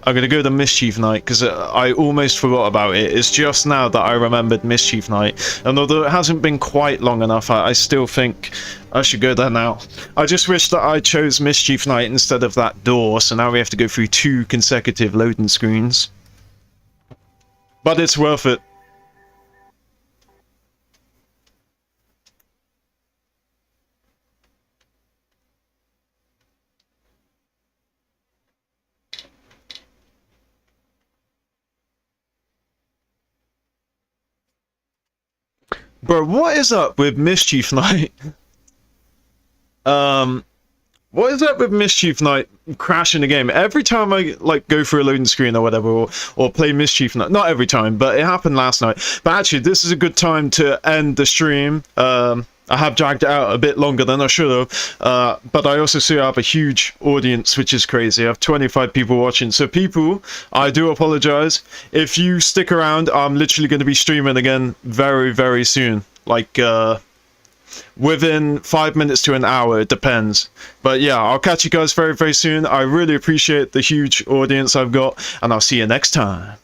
I'm gonna go to Mischief Night, because I almost forgot about it. It's just now that I remembered Mischief Night. And although it hasn't been quite long enough, I still think I should go there now. I just wish that I chose Mischief Night instead of that door, so now we have to go through 2 consecutive loading screens. But it's worth it. Bro, what is up with Mischief Night? What is up with Mischief Night crashing the game? Every time I like go through a loading screen or whatever, or play Mischief Night, not every time, but it happened last night. But actually, this is a good time to end the stream. I have dragged it out a bit longer than I should have, but I also see I have a huge audience, which is crazy. I have 25 people watching. So people, I do apologize. If you stick around, I'm literally going to be streaming again very, very soon. Like, within 5 minutes to an hour, it depends. But yeah, I'll catch you guys very, very soon. I really appreciate the huge audience I've got, and I'll see you next time.